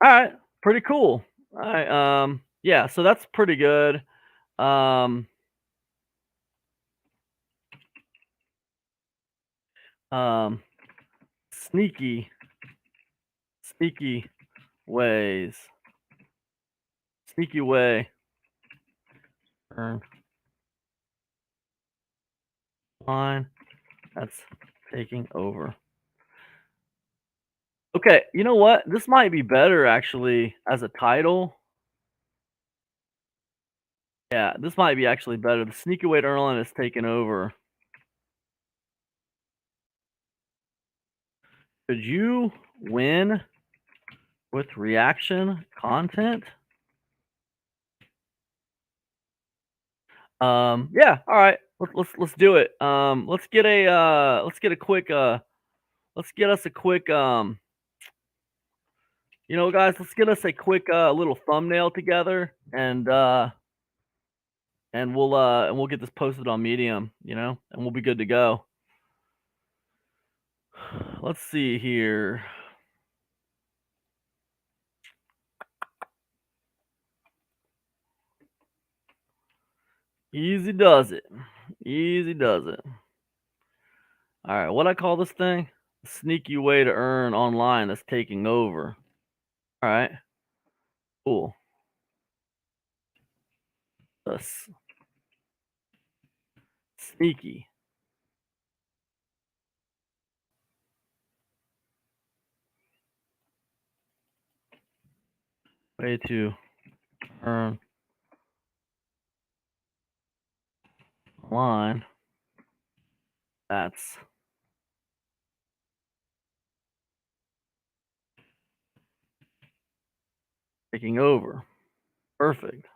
All right, pretty cool. All right, yeah, so that's pretty good. Sneaky ways. Sneaky way. Turn line. That's taking over. Okay, you know what? This might be better actually as a title. Yeah, this might be actually better. The sneaky way to earn line is taking over. Could you win with reaction content? Yeah, all right. Let's do it. Let's get us a quick guys, let's get us a quick little thumbnail together and we'll get this posted on Medium, and we'll be good to go. Let's see here. Easy does it. Easy does it. All right, what I call this thing? Sneaky way to earn online that's taking over. All right, cool. That's sneaky way to earn online that's taking over. Perfect.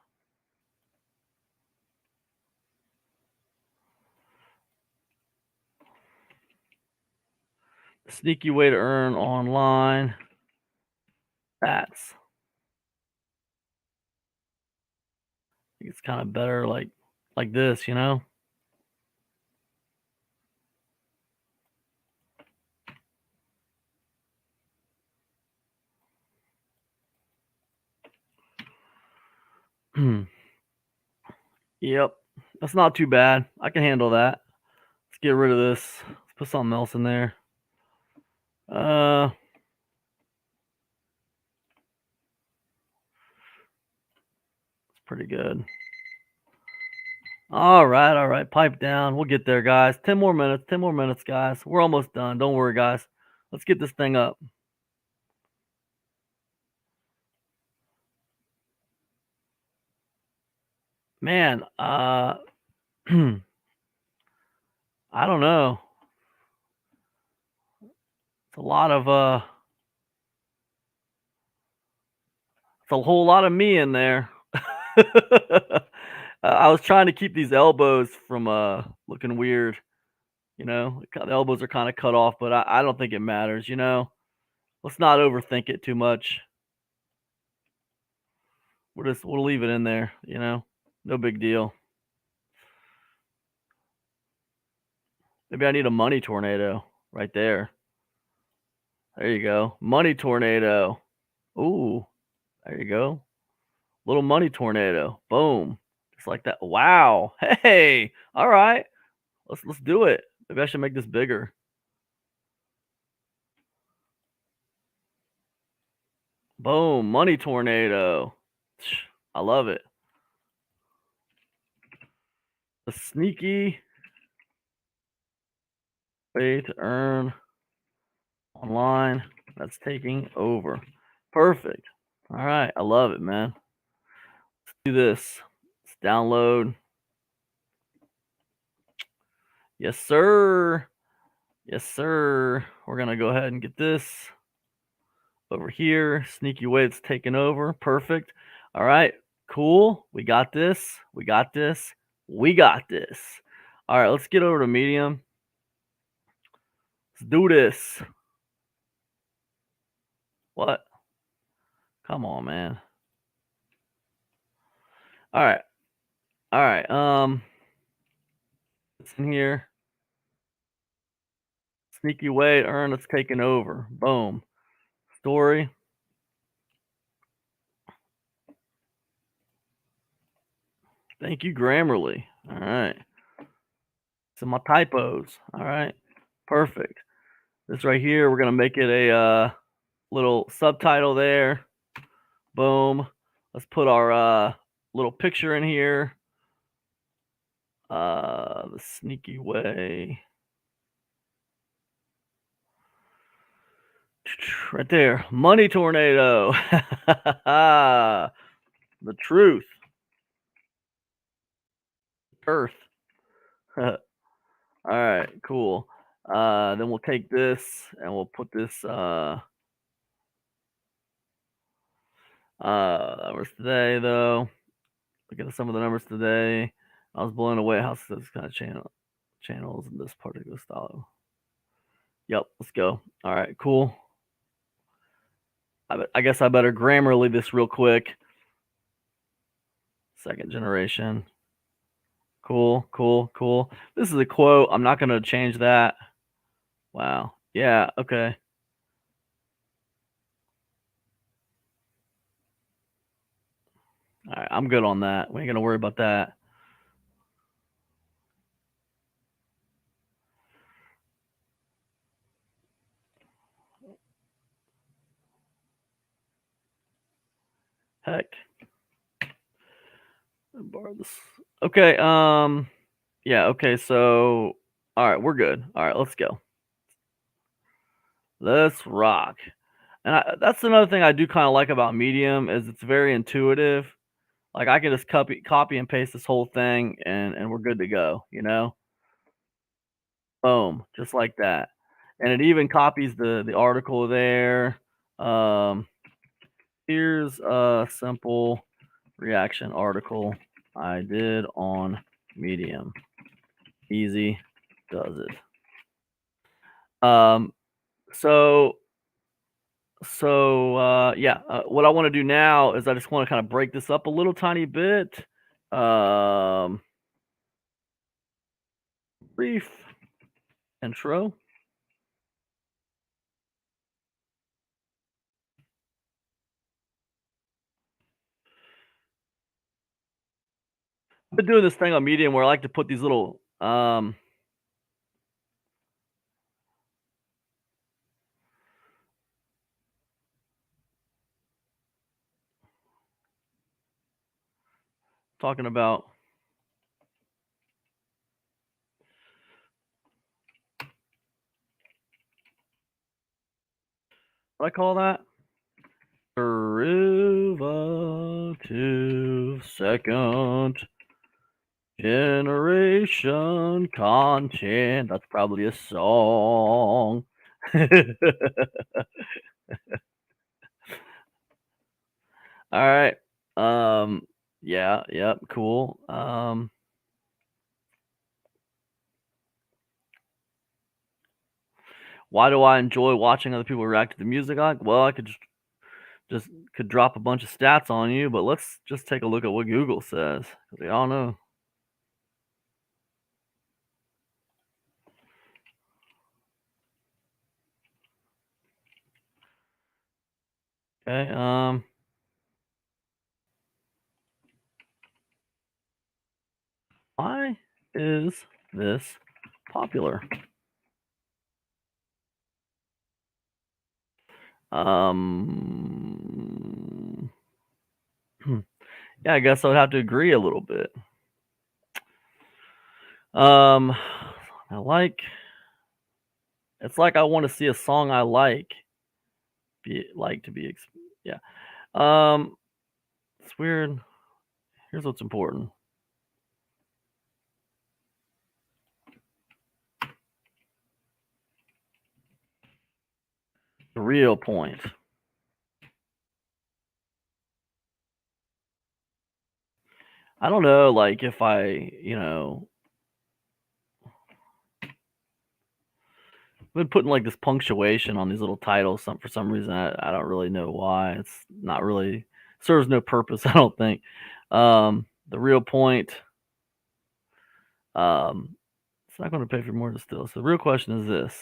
Sneaky way to earn online. That's. I think it's kind of better like this, Yep. That's not too bad. I can handle that. Let's get rid of this. Let's put something else in there. It's pretty good. All right. Pipe down. We'll get there, guys. 10 more minutes. 10 more minutes, guys. We're almost done. Don't worry, guys. Let's get this thing up. Man, I don't know. It's a lot of it's a whole lot of me in there. I was trying to keep these elbows from looking weird. The elbows are kind of cut off, but I don't think it matters. Let's not overthink it too much. We'll leave it in there. No big deal. Maybe I need a money tornado right there. There you go, money tornado. Ooh, there you go, little money tornado. Boom, just like that. Wow. Hey, all right. Let's do it. Maybe I should make this bigger. Boom, money tornado. I love it. A sneaky way to earn online that's taking over. Perfect. All right, I love it, man. Let's do this. Let's download. Yes, sir. Yes, sir. We're gonna go ahead and get this over here. Sneaky way it's taking over. Perfect. All right, cool. We got this. We got this. We got this. All right, let's get over to Medium. Let's do this. What? Come on, man. All right. All right. It's in here. Sneaky way to earn it's taking over. Boom. Story. Thank you, Grammarly. All right. So my typos. All right. Perfect. This right here, we're gonna make it a little subtitle there. Boom. Let's put our little picture in here. The sneaky way. Right there. Money tornado. The truth. Earth. All right, cool. Then we'll take this and we'll put this numbers today though. Look at some of the numbers today. I was blown away how this kind of channels in this particular style. Yep, let's go. All right, cool. I guess I better Grammarly this real quick. Second generation. Cool, cool, cool. This is a quote. I'm not going to change that. Wow. Yeah, okay. All right, I'm good on that. We ain't going to worry about that. Heck. Borrow this. Okay, yeah, okay, so all right, we're good. All right, let's go. Let's rock. And that's another thing I do kind of like about Medium is it's very intuitive. Like I can just copy and paste this whole thing and we're good to go, you know? Boom, just like that. And it even copies the article there. Um, here's a simple reaction article I did on Medium. Easy does it. So yeah, what I want to do now is I just want to kind of break this up a little tiny bit. Brief intro. I've been doing this thing on Medium where I like to put these little talking about what I call that? Derivative second generation content. That's probably a song. All right. Yeah, yep, cool. Why do I enjoy watching other people react to the music I like? Well, I could just could drop a bunch of stats on you, but let's just take a look at what Google says. We all know. Okay, why is this popular? Yeah, I guess I would have to agree a little bit. I like. It's like I want to see a song I like. Yeah. It's weird. Here's what's important. The real point. I don't know, like if I've been putting like this punctuation on these little titles. For some reason, I don't really know why. It's not really serves no purpose. I don't think. The real point. It's not going to pay for more distill. So the real question is this.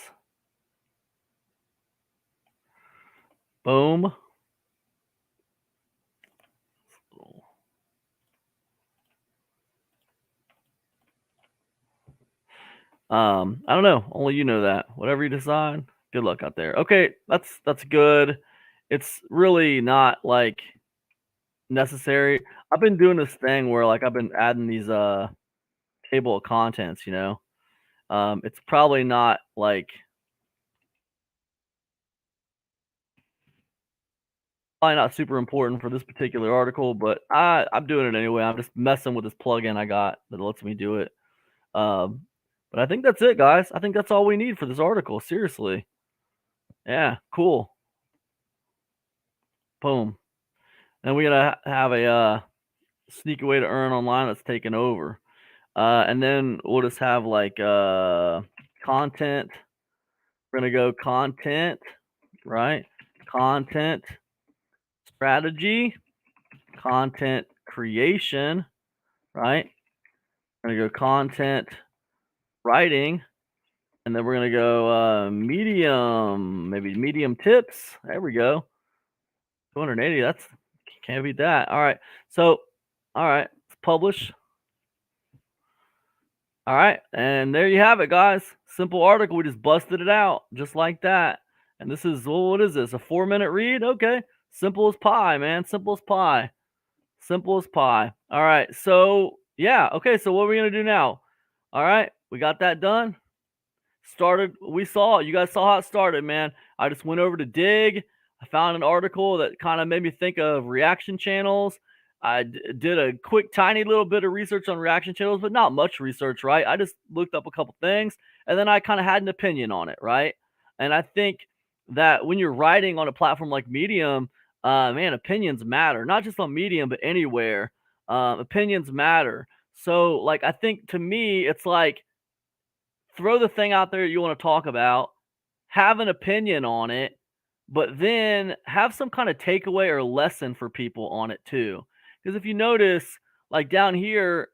Boom. I don't know. Only you know that. Whatever you decide, good luck out there. Okay, that's good. It's really not like necessary. I've been doing this thing where like I've been adding these table of contents, it's probably not like probably not super important for this particular article, but I'm doing it anyway. I'm just messing with this plugin I got that lets me do it. Um, but I think that's it, guys. I think that's all we need for this article. Seriously. Yeah, cool. Boom. And we're gonna have a sneaky way to earn online that's taken over. And then we'll just have like content. We're gonna go content, right? Content strategy, content creation, right? We're gonna go content writing, and then we're gonna go medium, maybe medium tips. There we go. 280. That's can't beat that. All right. So, all right, let's publish. All right, and there you have it, guys. Simple article. We just busted it out just like that. And this is, well, what is this? A 4-minute read? Okay. Simple as pie, man. Simple as pie. Simple as pie. All right. So, yeah. Okay. So, what are we going to do now? All right. We got that done. Started, we saw it. You guys saw how it started, man. I just went over to Dig. I found an article that kind of made me think of reaction channels. I did a quick, tiny little bit of research on reaction channels, but not much research, right? I just looked up a couple things and then I kind of had an opinion on it, right? And I think that when you're writing on a platform like Medium, man, opinions matter, not just on Medium, but anywhere. Opinions matter. So, like, I think to me, it's like, throw the thing out there you want to talk about, have an opinion on it, but then have some kind of takeaway or lesson for people on it too. Because if you notice, like down here,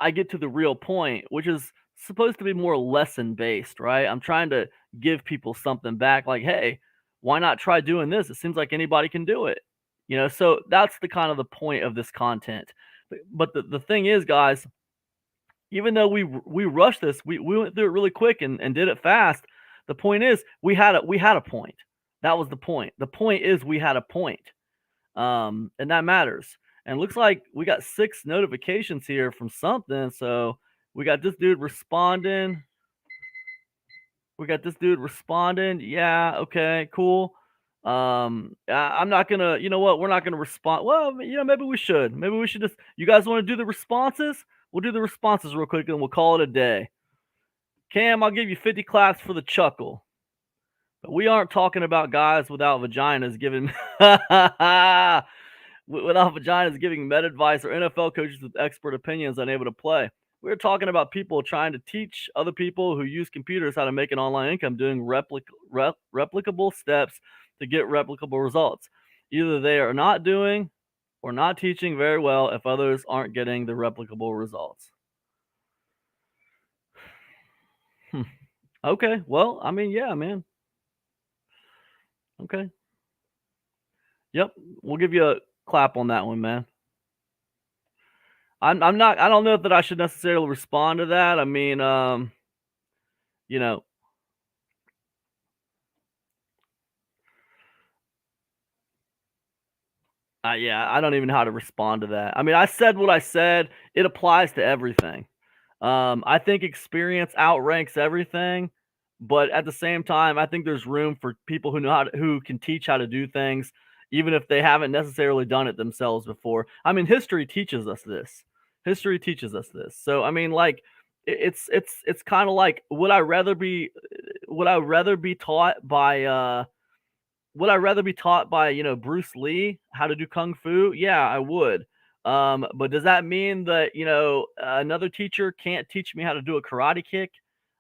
I get to the real point, which is supposed to be more lesson based, right? I'm trying to give people something back, like, hey, why not try doing this? It seems like anybody can do it. So that's the kind of the point of this content. But the thing is, guys, even though we rushed this, we went through it really quick and did it fast. The point is we had a point. That was the point. The point is we had a point. And that matters. And looks like we got 6 notifications here from something. So we got this dude responding. We got this dude responding. Yeah, okay, cool. I'm not gonna, you know what? We're not gonna respond. Well, maybe we should. Maybe we should just. You guys want to do the responses? We'll do the responses real quick, and we'll call it a day. Cam, I'll give you 50 claps for the chuckle. But we aren't talking about guys without vaginas giving without vaginas giving med advice or NFL coaches with expert opinions unable to play. We're talking about people trying to teach other people who use computers how to make an online income doing replicable steps to get replicable results. Either they are not doing or not teaching very well if others aren't getting the replicable results. Okay, well, I mean, yeah, man. Okay. Yep, we'll give you a clap on that one, man. I'm not. I don't know that I should necessarily respond to that. I mean, you know, yeah, I don't even know how to respond to that. I mean, I said what I said. It applies to everything. I think experience outranks everything, but at the same time, I think there's room for people who can teach how to do things, even if they haven't necessarily done it themselves before. I mean, history teaches us this. History teaches us this. So I mean, like, it's kind of like, would I rather be taught by would I rather be taught by, Bruce Lee how to do kung fu? Yeah, I would. But does that mean that, another teacher can't teach me how to do a karate kick?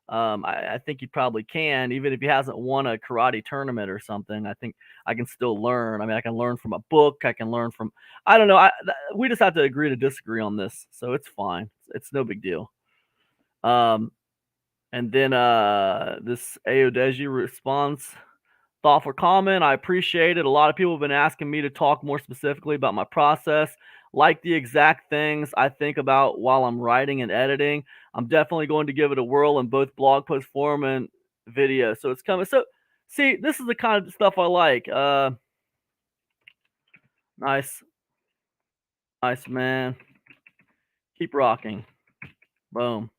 I think he probably can, even if he hasn't won a karate tournament or something. I think I can still learn. I mean, I can learn from a book. I can learn from, I don't know. We just have to agree to disagree on this. So it's fine. It's no big deal. And then this Aodeji responds, thoughtful comment. I appreciate it. A lot of people have been asking me to talk more specifically about my process, like the exact things I think about while I'm writing and editing. I'm definitely going to give it a whirl in both blog post form and video. So it's coming. So see, this is the kind of stuff I like. Nice. Nice, man. Keep rocking. Boom.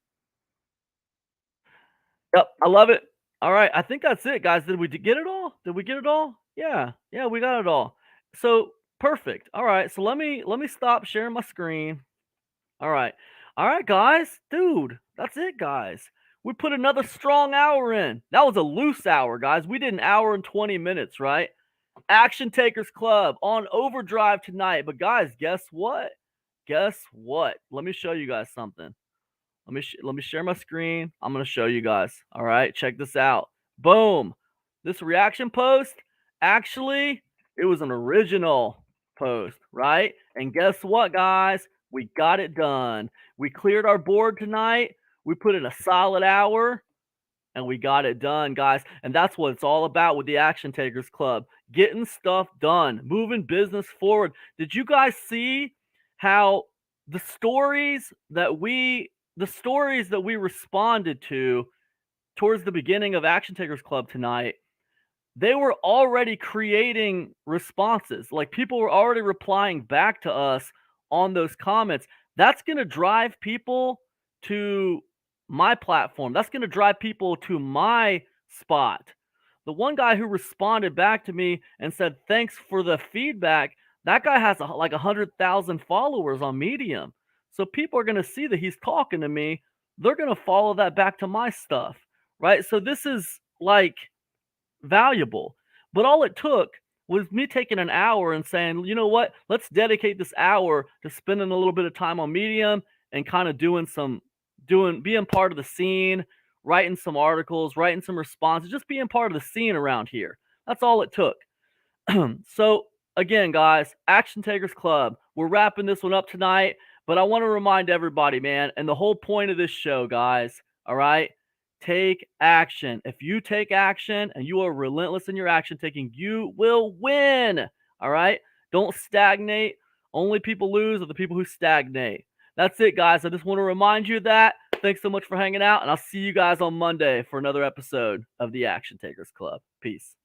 Yep, I love it. All right, I think that's it, guys. Did we get it all? Did we get it all? Yeah, yeah, we got it all. So perfect. All right, so let me stop sharing my screen. All right, guys, dude, that's it, guys. We put another strong hour in. That was a loose hour, guys. We did an hour and 20 minutes, right? Action Takers Club on overdrive tonight. But guys, guess what? Guess what? Let me show you guys something. Let me share my screen. I'm gonna show you guys. All right, check this out. Boom. This reaction post, actually, it was an original post, right? And guess what, guys? We got it done. We cleared our board tonight. We put in a solid hour and we got it done, guys. And that's what it's all about with the Action Takers Club. Getting stuff done, moving business forward. Did you guys see how the stories that we responded to towards the beginning of Action Takers Club tonight, they were already creating responses. Like people were already replying back to us on those comments. That's going to drive people to my platform. That's going to drive people to my spot. The one guy who responded back to me and said, "Thanks for the feedback." That guy has like 100,000 followers on Medium. So people are going to see that he's talking to me. They're going to follow that back to my stuff, right? So this is like valuable. But all it took was me taking an hour and saying, you know what, let's dedicate this hour to spending a little bit of time on Medium and kind of being part of the scene, writing some articles, writing some responses, just being part of the scene around here. That's all it took. So again, guys, Action Takers Club, we're wrapping this one up tonight, but I want to remind everybody, man, and the whole point of this show, guys, all right, take action. If you take action and you are relentless in your action taking, you will win. All right, don't stagnate. Only people lose are the people who stagnate. That's it, guys. I just want to remind you of that. Thanks so much for hanging out, and I'll see you guys on Monday for another episode of the Action Takers Club. Peace.